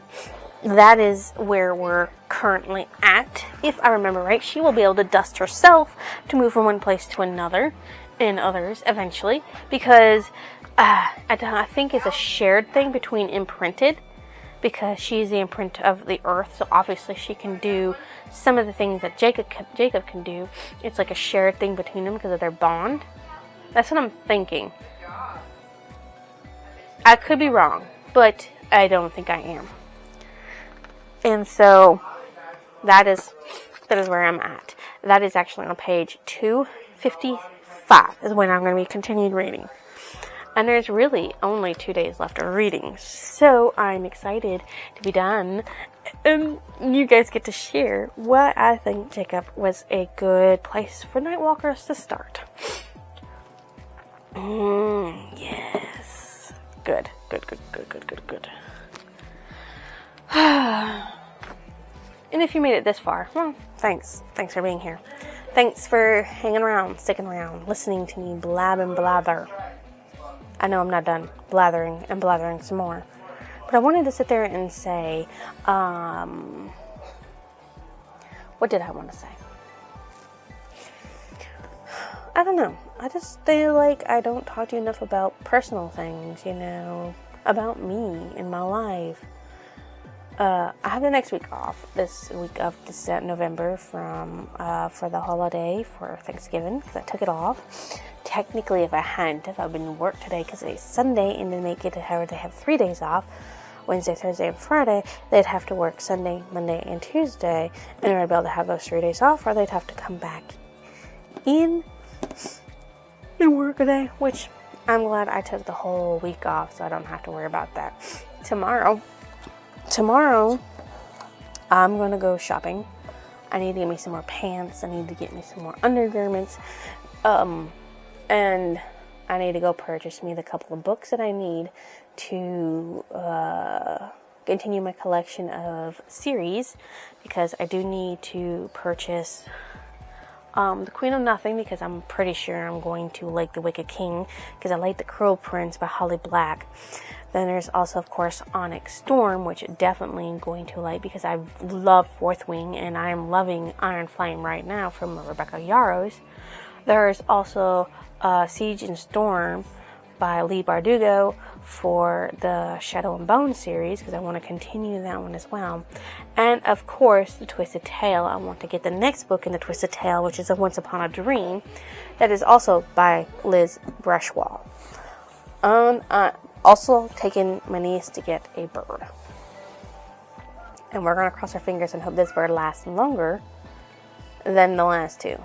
that is where we're currently at. If I remember right, she will be able to dust herself to move from one place to another, and others eventually, because I think it's a shared thing between imprinted, because she's the imprint of the earth, so obviously she can do some of the things that Jacob can do. It's like a shared thing between them because of their bond. That's what I'm thinking. I could be wrong, but I don't think I am. And so that is where I'm at. That is actually on page 255 is when I'm going to be continued reading. And there's really only 2 days left of reading. So I'm excited to be done. And you guys get to share why I think Jacob was a good place for Nightwalkers to start. Yes. Good. And if you made it this far, well, thanks. Thanks for being here. Thanks for hanging around, sticking around, listening to me blab and blather. I know I'm not done blathering and blathering some more. But I wanted to sit there and say, what did I want to say? I don't know. I just feel like I don't talk to you enough about personal things, about me and my life. I have the next week off. This week of November for the holiday for Thanksgiving because I took it off. Technically, if I hadn't, if I'd been to work today because it's Sunday and then make it to have 3 days off, Wednesday, Thursday, and Friday, they'd have to work Sunday, Monday, and Tuesday, and I'd be able to have those 3 days off, or they'd have to come back in and work a day, which I'm glad I took the whole week off so I don't have to worry about that. Tomorrow, I'm going to go shopping. I need to get me some more pants. I need to get me some more undergarments. And I need to go purchase me the couple of books that I need to continue my collection of series, because I do need to purchase The Queen of Nothing, because I'm pretty sure I'm going to like The Wicked King, because I like The Crow Prince by Holly Black. Then there's also, of course, Onyx Storm, which definitely I'm going to like because I love Fourth Wing, and I am loving Iron Flame right now from Rebecca Yarros. There's also Siege and Storm by Lee Bardugo for the Shadow and Bone series, because I want to continue that one as well. And, of course, The Twisted Tale. I want to get the next book in The Twisted Tale, which is A Once Upon a Dream, that is also by Liz Brushwall. Also taking my niece to get a bird. And we're going to cross our fingers and hope this bird lasts longer than the last two.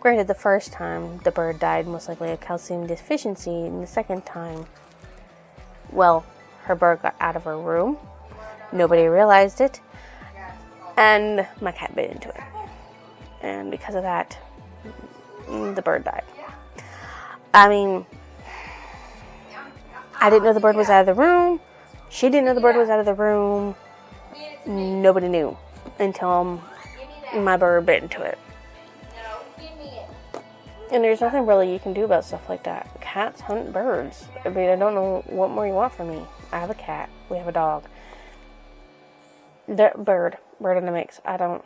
Granted, the first time the bird died most likely of calcium deficiency, and the second time, well, her bird got out of her room. Nobody realized it, and my cat bit into it. And because of that, the bird died. I mean, I didn't know the bird was out of the room. She didn't know the bird was out of the room. Nobody knew until my bird bit into it. And there's nothing really you can do about stuff like that. Cats hunt birds. I mean, I don't know what more you want from me. I have a cat. We have a dog. Bird in the mix. I gotta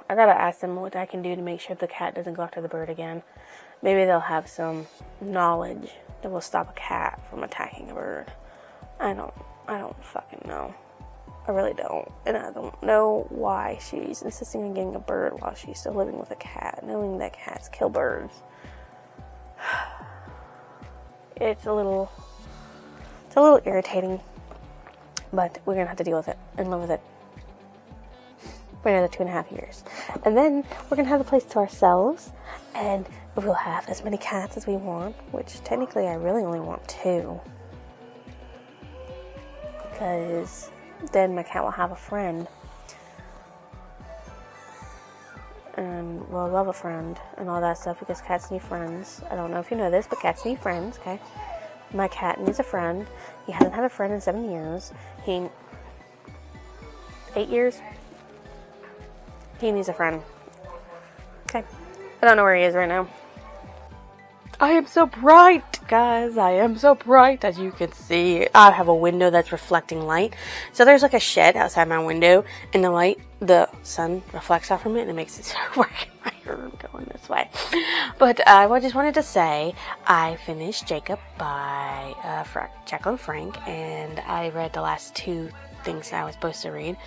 ask them what I can do to make sure the cat doesn't go after the bird again. Maybe they'll have some knowledge that will stop a cat from attacking a bird. I don't fucking know. I really don't. And I don't know why she's insisting on getting a bird while she's still living with a cat, knowing that cats kill birds. It's a little irritating, but we're gonna have to deal with it and live with it for another 2.5 years. And then we're gonna have the place to ourselves, and we'll have as many cats as we want, which technically I really only want 2. Because then my cat will have a friend. And we'll love a friend and all that stuff, because cats need friends. I don't know if you know this, but cats need friends, okay? My cat needs a friend. He hasn't had a friend in 7 years. 8 years? He needs a friend. Okay. I don't know where he is right now. I am so bright, guys. I am so bright, as you can see. I have a window that's reflecting light. So there's like a shed outside my window, and the sun reflects off from it, and it makes it work in my room going this way. But I just wanted to say, I finished Jacob by Jekyll and Frank, and I read the last 2 things I was supposed to read.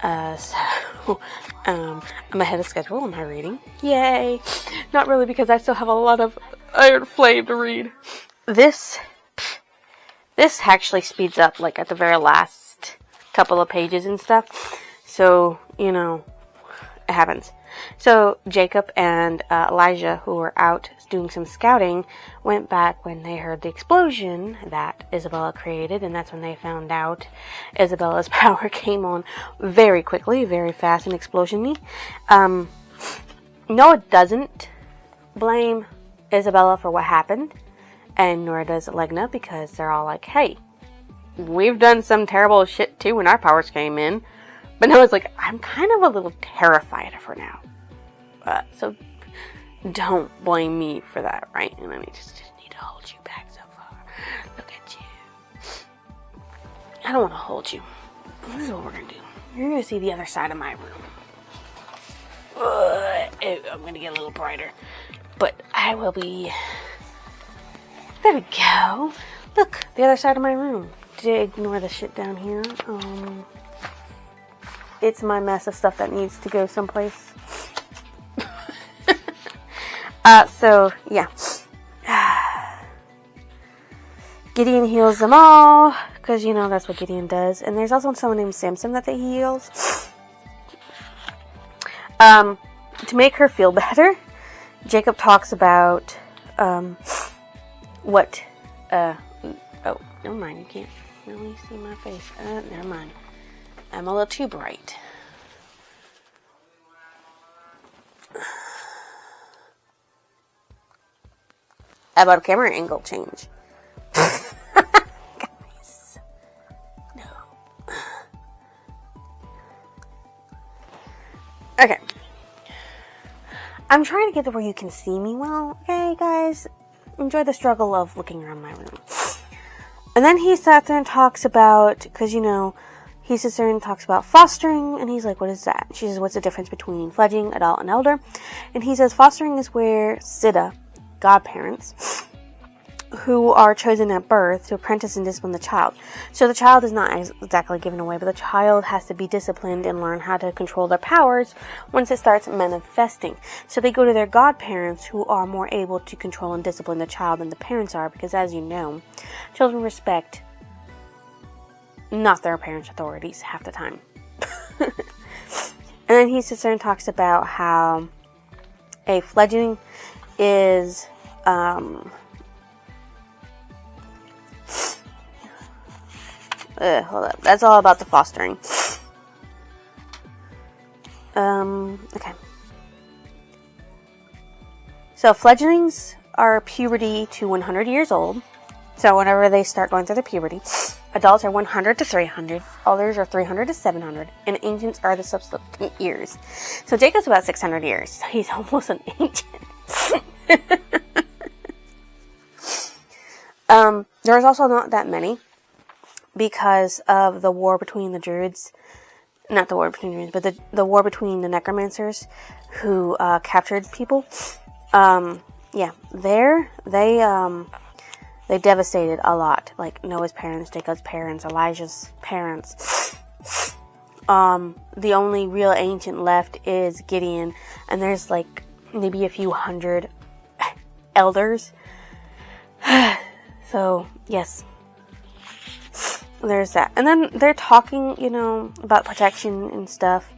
So I'm ahead of schedule on my reading. Yay! Not really, because I still have a lot of Iron Flame to read. This actually speeds up like at the very last couple of pages and stuff. So, it happens. So Jacob and Elijah, who were out doing some scouting, went back when they heard the explosion that Isabella created, and that's when they found out Isabella's power came on very quickly, very fast and explosion-y. No, it doesn't blame Isabella for what happened, and nor does Legna, because they're all like, hey, we've done some terrible shit too when our powers came in. But Noah's like, I'm kind of a little terrified of her now. So don't blame me for that, right? And I just need to hold you back so far. Look at you. I don't want to hold you. This is what we're going to do. You're going to see the other side of my room. I'm going to get a little brighter. But I will be... There we go. Look, the other side of my room. Ignore the shit down here. It's my mess of stuff that needs to go someplace. So, yeah. Gideon heals them all, because, that's what Gideon does. And there's also someone named Samson that he heals. To make her feel better, Jacob talks about, what, oh, never mind, you can't really see my face. Never mind. I'm a little too bright. How about a camera angle change? Guys. No. Okay. I'm trying to get to where you can see me well. Okay, guys? Enjoy the struggle of looking around my room. And then he sat there and talks about, because, he sits there and talks about fostering, and he's like, what is that? She says, what's the difference between fledgling, adult, and elder? And he says, fostering is where Siddha, godparents, who are chosen at birth to apprentice and discipline the child. So the child is not exactly given away, but the child has to be disciplined and learn how to control their powers once it starts manifesting. So they go to their godparents, who are more able to control and discipline the child than the parents are, because as you know, children respect not their parents' authorities half the time. And then he sits there and talks about how a fledgling is hold up. That's all about the fostering. Okay. So fledglings are puberty to 100 years old. So whenever they start going through the puberty, adults are 100 to 300, others are 300 to 700, and ancients are the subsequent years. So Jacob's about 600 years. He's almost an ancient. There's also not that many because of the war between the druids. Not the war between the druids, but the war between the necromancers who captured people. Yeah, they devastated a lot. Like Noah's parents, Jacob's parents, Elijah's parents. The only real ancient left is Gideon, and there's like maybe a few hundred elders. So, yes. There's that. And then they're talking, about protection and stuff.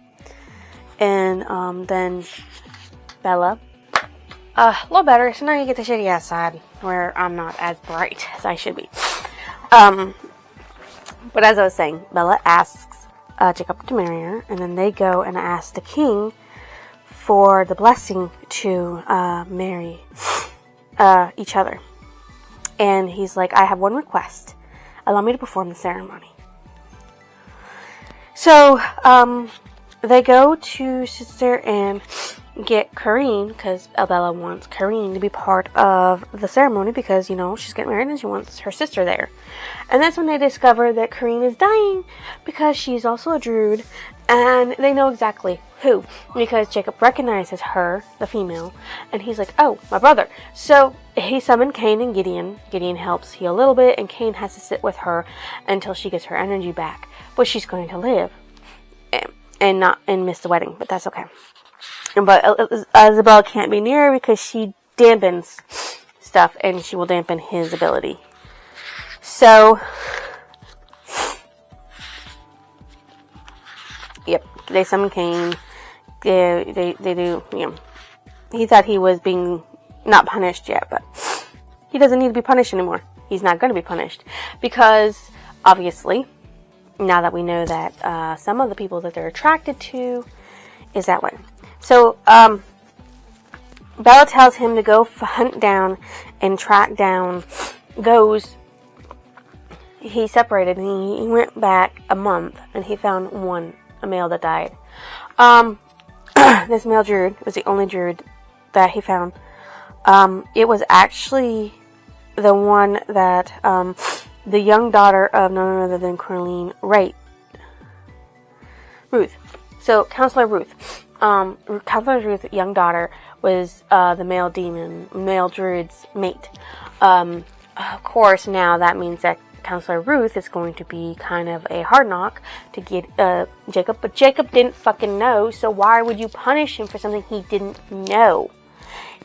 And then Bella. A little better. So now you get the shitty ass side where I'm not as bright as I should be. But as I was saying, Bella asks Jacob to marry her. And then they go and ask the king for the blessing to marry each other. And he's like, I have one request. Allow me to perform the ceremony. So, they go to Sister and get Karine, because Bella wants Karine to be part of the ceremony because, she's getting married and she wants her sister there. And that's when they discover that Karine is dying because she's also a druid, and they know exactly who, because Jacob recognizes her, the female, and he's like, oh, my brother. So he summoned Cain and Gideon. Gideon helps heal a little bit, and Cain has to sit with her until she gets her energy back. But she's going to live and miss the wedding, but that's okay. But Isabel can't be near her because she dampens stuff, and she will dampen his ability. So, yep, they summon Cain. They do, he thought he was being not punished yet, but he doesn't need to be punished anymore. He's not going to be punished because, obviously, now that we know that some of the people that they're attracted to is that way. So, Bella tells him to go hunt down and track down those. He separated and he went back a month and he found a male that died. This male druid was the only druid that he found. It was actually the one that the young daughter of none other than Ruth. So, Counselor Ruth. Counselor Ruth's young daughter was the male druid's mate. Of course, now that means that Counselor Ruth is going to be kind of a hard knock to get Jacob, but Jacob didn't fucking know, so why would you punish him for something he didn't know?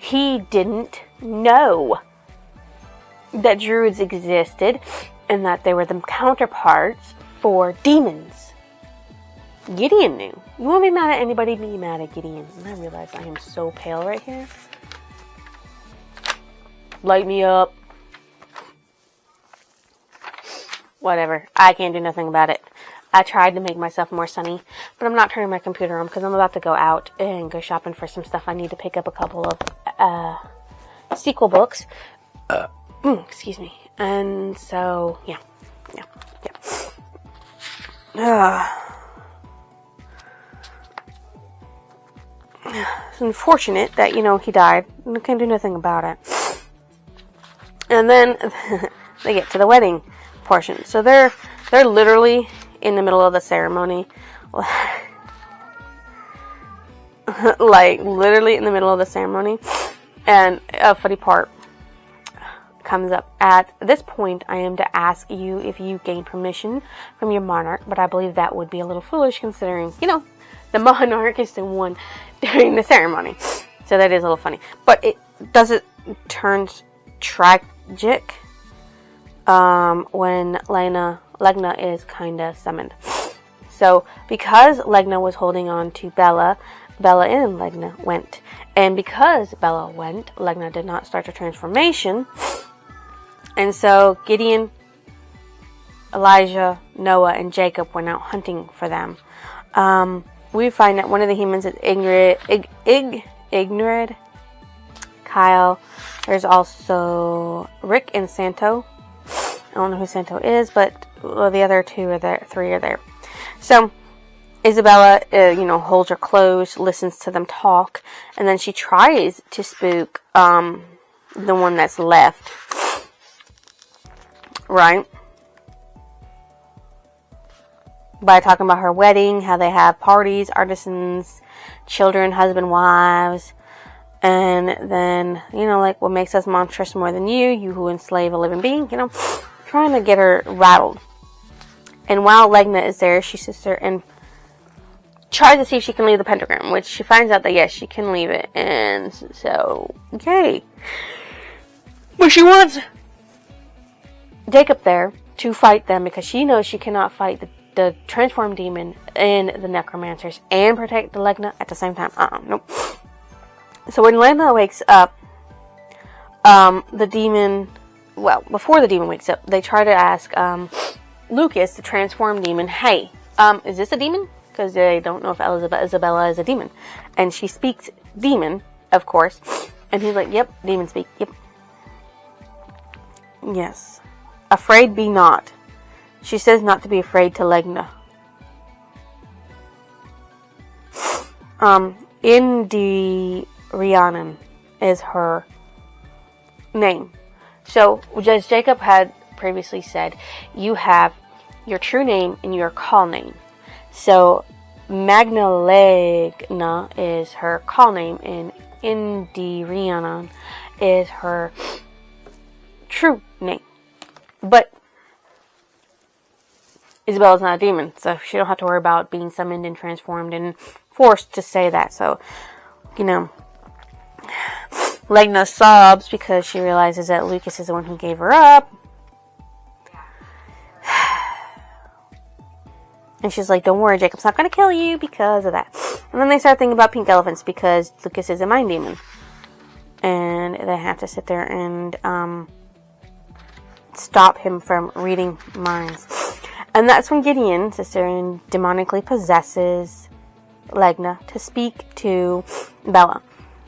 He didn't know that druids existed and that they were the counterparts for demons. Gideon knew. You won't be mad at anybody, be mad at Gideon. And I realize I am so pale right here. Light me up. Whatever. I can't do nothing about it. I tried to make myself more sunny, but I'm not turning my computer on because I'm about to go out and go shopping for some stuff. I need to pick up a couple of sequel books. Excuse me. And so, yeah. It's unfortunate that, he died. I can't do nothing about it. And then they get to the wedding portion. So they're literally in the middle of the ceremony. Like, literally in the middle of the ceremony. And a funny part comes up. At this point, I am to ask you if you gain permission from your monarch, but I believe that would be a little foolish considering, the monarch is the one during the ceremony. So that is a little funny. But it turns tragic when Legna is kinda summoned. So because Legna was holding on to Bella and Legna went. And because Bella went, Legna did not start her transformation. And so Gideon, Elijah, Noah, and Jacob went out hunting for them. We find that one of the humans is Ignored, Kyle. There's also Rick and Santo. I don't know who Santo is, but the other three are there. So Isabella, holds her close, listens to them talk, and then she tries to spook the one that's left. Right? By talking about her wedding, how they have parties, artisans, children, husband, wives, and then, what makes us monstrous more than you who enslave a living being, trying to get her rattled. And while Legna is there, she sits there and tries to see if she can leave the pentagram, which she finds out that yes, she can leave it, and so, okay. But she wants Jacob there to fight them because she knows she cannot fight the transformed demon and the necromancers and protect the Legna at the same time. Nope. So when Legna wakes up, the demon, before the demon wakes up, they try to ask Lucas, the transformed demon, hey, is this a demon? Because they don't know if Isabella is a demon. And she speaks demon, of course. And he's like, yep, demon speak, yep. Yes. Afraid be not. She says not to be afraid to Legna. Indi Rhiannon is her name. So, as Jacob had previously said, you have your true name and your call name. So, Magnalegna is her call name, and Indi Rhiannon is her true name. But Isabella's not a demon, so she don't have to worry about being summoned and transformed and forced to say that. So, Legna sobs because she realizes that Lucas is the one who gave her up. And she's like, don't worry, Jacob's not going to kill you because of that. And then they start thinking about pink elephants because Lucas is a mind demon. And they have to sit there and stop him from reading minds. And that's when Gideon sits there and demonically possesses Legna to speak to Bella.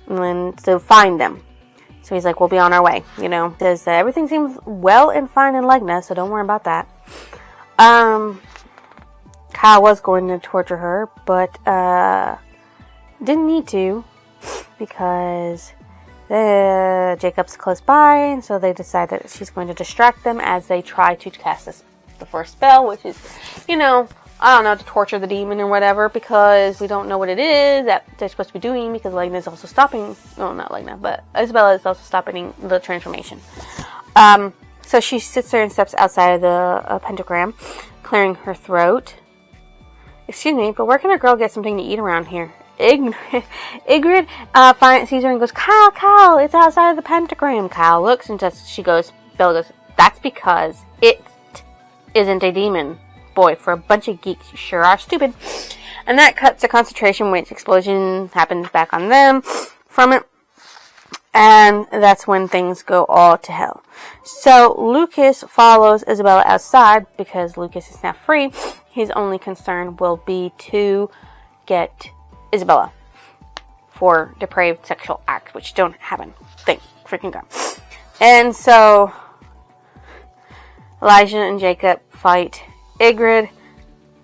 And then to find them. So he's like, we'll be on our way. Says everything seems well and fine in Legna, so don't worry about that. Kyle was going to torture her, but didn't need to because Jacob's close by, and so they decide that she's going to distract them as they try to cast the first spell, which is, I don't know, to torture the demon or whatever, because we don't know what it is that they're supposed to be doing, because Legna is also stopping, no, not Legna, but Isabella is also stopping the transformation. So she sits there and steps outside of the pentagram, clearing her throat. Excuse me, but where can a girl get something to eat around here? Ygritte sees her and goes, Kyle, it's outside of the pentagram. Kyle looks and Bella goes, that's because it isn't a demon. Boy, for a bunch of geeks, you sure are stupid. And that cuts the concentration, which explosion happens back on them from it. And that's when things go all to hell. So Lucas follows Isabella outside because Lucas is now free. His only concern will be to get Isabella for depraved sexual acts, which don't happen. Thank freaking God. And so Elijah and Jacob fight Ygritte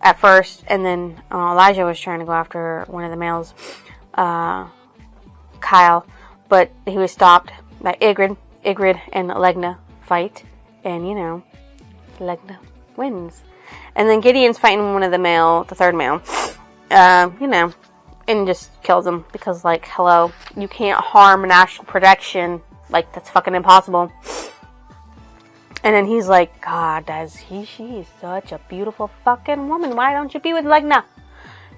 at first, and then Elijah was trying to go after one of the males, Kyle, but he was stopped by Ygritte. Ygritte and Legna fight, and Legna wins. And then Gideon's fighting one of the third male, and just kills him because, hello, you can't harm national protection. That's fucking impossible. And then he's like, God, she is such a beautiful fucking woman. Why don't you be with Legna?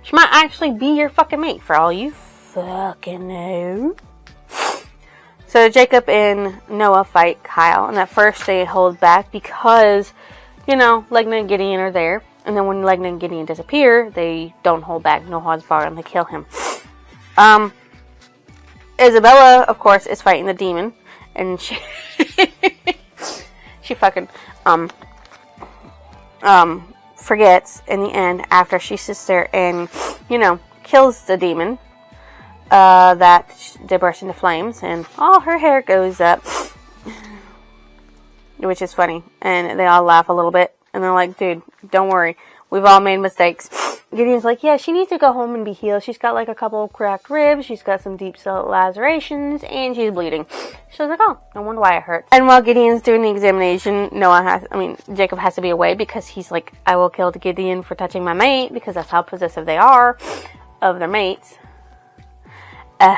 She might actually be your fucking mate, for all you fucking know. So Jacob and Noah fight Kyle, and at first they hold back because, Legna and Gideon are there. And then when Legna and Gideon disappear, they don't hold back, no holds barred, and they kill him. Isabella, of course, is fighting the demon, and she she fucking forgets in the end after she sits there and kills the demon, that they burst into flames and all her hair goes up, which is funny, and they all laugh a little bit, and they're like, dude, don't worry, we've all made mistakes. Gideon's like, yeah, she needs to go home and be healed. She's got a couple of cracked ribs, she's got some deep lacerations, and she's bleeding. She's like, oh, no wonder why it hurts. And while Gideon's doing the examination, Jacob has to be away because he's like, I will kill Gideon for touching my mate, because that's how possessive they are of their mates. Yeah.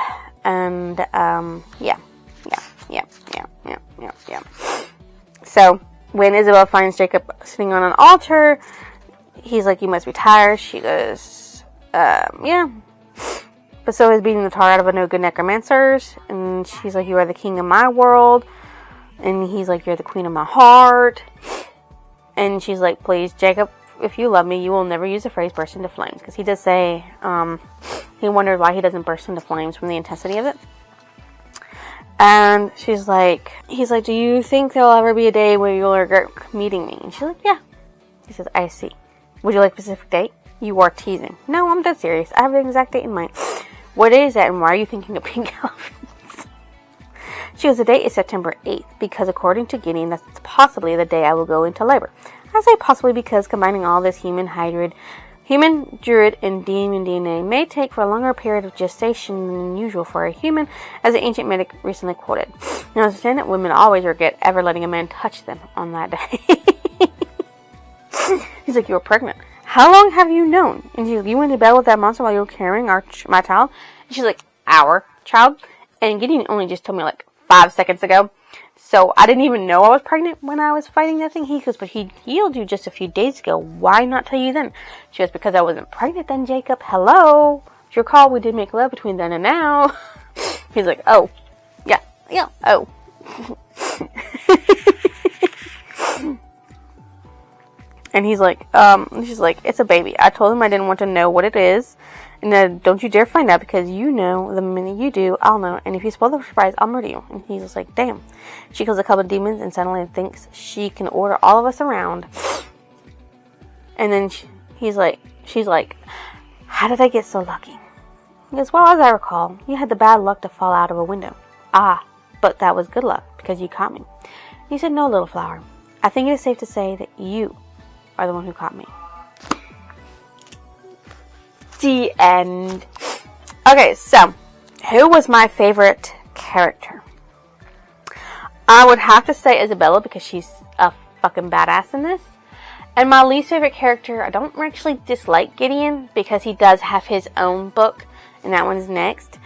So, when Isabel finds Jacob sitting on an altar, he's like, you must be tired. She goes, yeah. But so is beating the tar out of a no good necromancers. And she's like, you are the king of my world. And he's like, you're the queen of my heart. And she's like, please, Jacob, if you love me, you will never use the phrase burst into flames. Because he does say, he wondered why he doesn't burst into flames from the intensity of it. And he's like, do you think there'll ever be a day where you'll regret meeting me? And she's like, yeah. He says, I see. Would you like a specific date? You are teasing. No, I'm dead serious. I have the exact date in mind. What day is that, and why are you thinking of pink elephants? She goes, the date is September 8th, because according to Gideon, that's possibly the day I will go into labor. I say possibly because combining all this human, druid, and demon DNA may take for a longer period of gestation than usual for a human, as the ancient medic recently quoted. Now, understand that women always regret ever letting a man touch them on that day. He's like, you were pregnant. How long have you known? And she's like, you went to bed with that monster while you were carrying my child? And she's like, our child? And Gideon only just told me 5 seconds ago. So I didn't even know I was pregnant when I was fighting that thing. He goes, but he healed you just a few days ago. Why not tell you then? She goes, because I wasn't pregnant then, Jacob. Hello? If you recall, we did make love between then and now. He's like, oh. Yeah, oh. And he's like, she's like, it's a baby. I told him I didn't want to know what it is. And then don't you dare find out, because the minute you do, I'll know. And if you spoil the surprise, I'll murder you. And he's just like, damn. She kills a couple of demons and suddenly thinks she can order all of us around. And then she's like, how did I get so lucky? He goes, well, as I recall, you had the bad luck to fall out of a window. Ah, but that was good luck, because you caught me. And he said, no, little flower. I think it is safe to say that you are the one who caught me. The end. Okay, so who was my favorite character? I would have to say Isabella, because she's a fucking badass in this. And my least favorite character, I don't actually dislike Gideon because he does have his own book, and that one's next.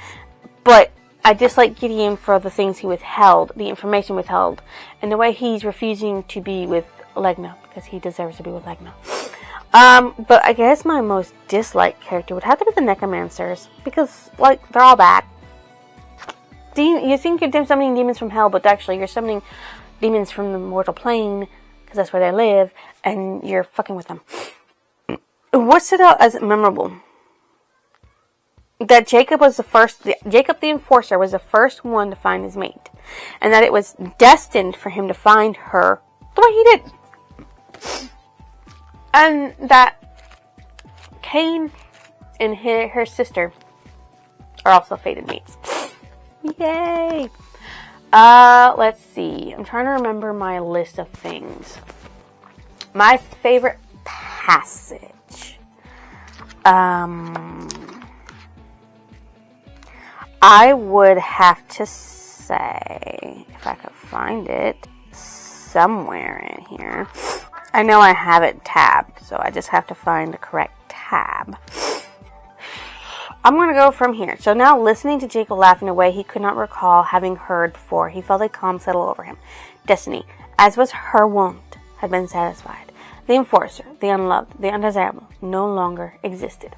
But I dislike Gideon for the things he withheld, the information withheld, and the way he's refusing to be with Legna because he deserves to be with Legna. But I guess my most disliked character would have to be the Necromancers because, like, they're all bad. You think you're summoning demons from hell, but actually you're summoning demons from the mortal plane because that's where they live, and you're fucking with them. What stood out as memorable? That Jacob the Enforcer was the first one to find his mate, and that it was destined for him to find her the way he did. And that Cain and her sister are also fated mates. Yay! Let's see. I'm trying to remember my list of things. My favorite passage. I would have to say, if I could find it somewhere in here. I know I have it tabbed, so I just have to find the correct tab. I'm going to go from here. So now, listening to Jacob laugh in a way he could not recall having heard before, he felt a calm settle over him. Destiny, as was her wont, had been satisfied. The Enforcer, the unloved, the undesirable, no longer existed.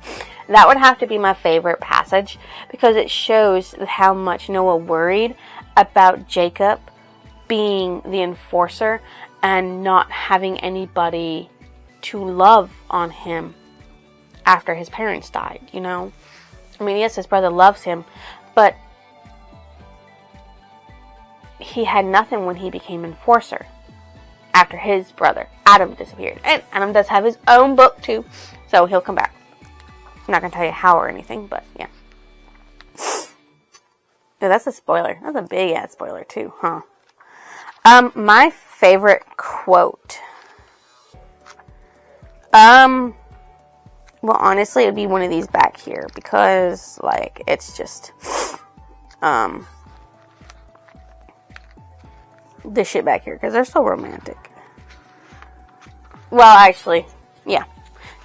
That would have to be my favorite passage, because it shows how much Noah worried about Jacob being the Enforcer and not having anybody to love on him after his parents died, you know? I mean, yes, his brother loves him, but he had nothing when he became Enforcer after his brother, Adam, disappeared. And Adam does have his own book, too, so he'll come back. I'm not going to tell you how or anything, but yeah. Yeah, that's a spoiler. That's a big-ass spoiler, too, huh? My favorite quote. Well, honestly, it would be one of these back here, because, like, it's just, this shit back here, because they're so romantic. Well, actually, yeah.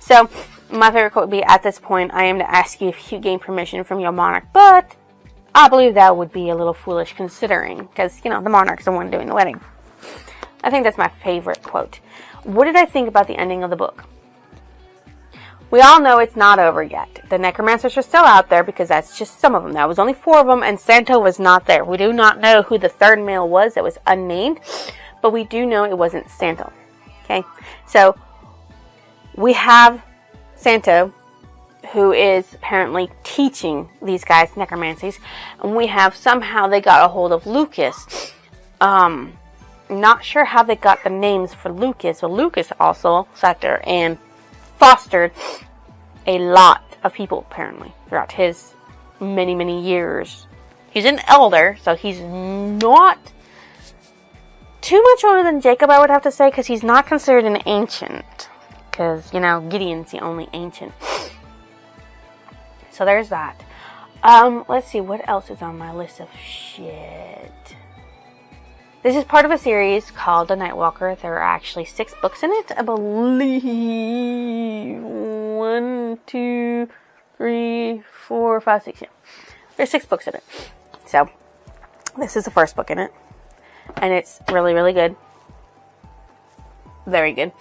So, my favorite quote would be, at this point, I am to ask you if you gain permission from your monarch, but I believe that would be a little foolish considering, because, you know, the monarch's the one doing the wedding. I think that's my favorite quote. What did I think about the ending of the book? We all know it's not over yet. The necromancers are still out there because that's just some of them. There was only 4 of them, and Santo was not there. We do not know who the third male was that was unnamed, but we do know it wasn't Santo. Okay? So, we have Santo, who is apparently teaching these guys necromancies, and we have somehow they got a hold of Lucas. Not sure how they got the names for Lucas, but Lucas also sat there and fostered a lot of people, apparently, throughout his many, many years. He's an elder, so he's not too much older than Jacob, I would have to say, because he's not considered an ancient. Because, you know, Gideon's the only ancient. So there's that. Let's see, what else is on my list of shit? This is part of a series called The Nightwalker. There are actually 6 books in it, I believe. 1, 2, 3, 4, 5, 6, yeah. There's 6 books in it. So, this is the first book in it. And it's really, really good. Very good.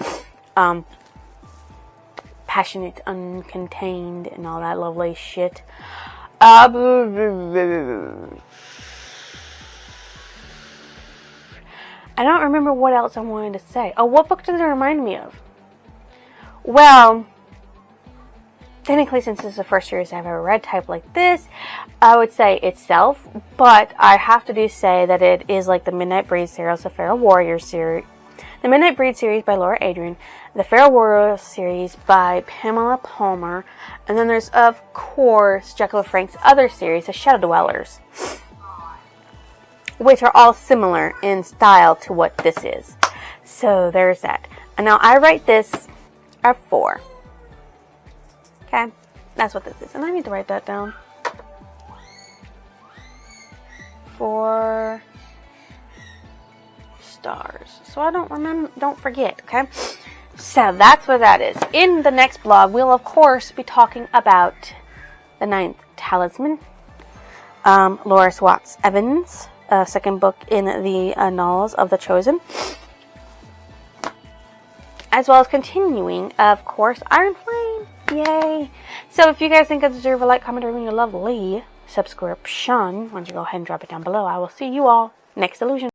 Passionate, uncontained, and all that lovely shit. I don't remember what else I wanted to say. Oh, what book does it remind me of? Well, technically, since this is the first series I've ever read type like this, I would say itself, but I have to say that it is like the Midnight Breed series, the Feral Warrior series, the Midnight Breed series by Laura Adrian, the Feral Warrior series by Pamela Palmer, and then there's, of course, Jekyll Frank's other series, the Shadow Dwellers, which are all similar in style to what this is. So there's that. And now I write this at 4. Okay, that's what this is. And I need to write that down. 4 stars. So I don't forget, okay? So that's what that is. In the next blog, we'll of course be talking about the 9th Talisman, Loris Watts Evans, second book in the Annals of the Chosen, as well as continuing, of course, Iron Flame. Yay! So if you guys think I deserve a like, comment, or even a lovely subscription, why don't you go ahead and drop it down below. I will see you all next illusion.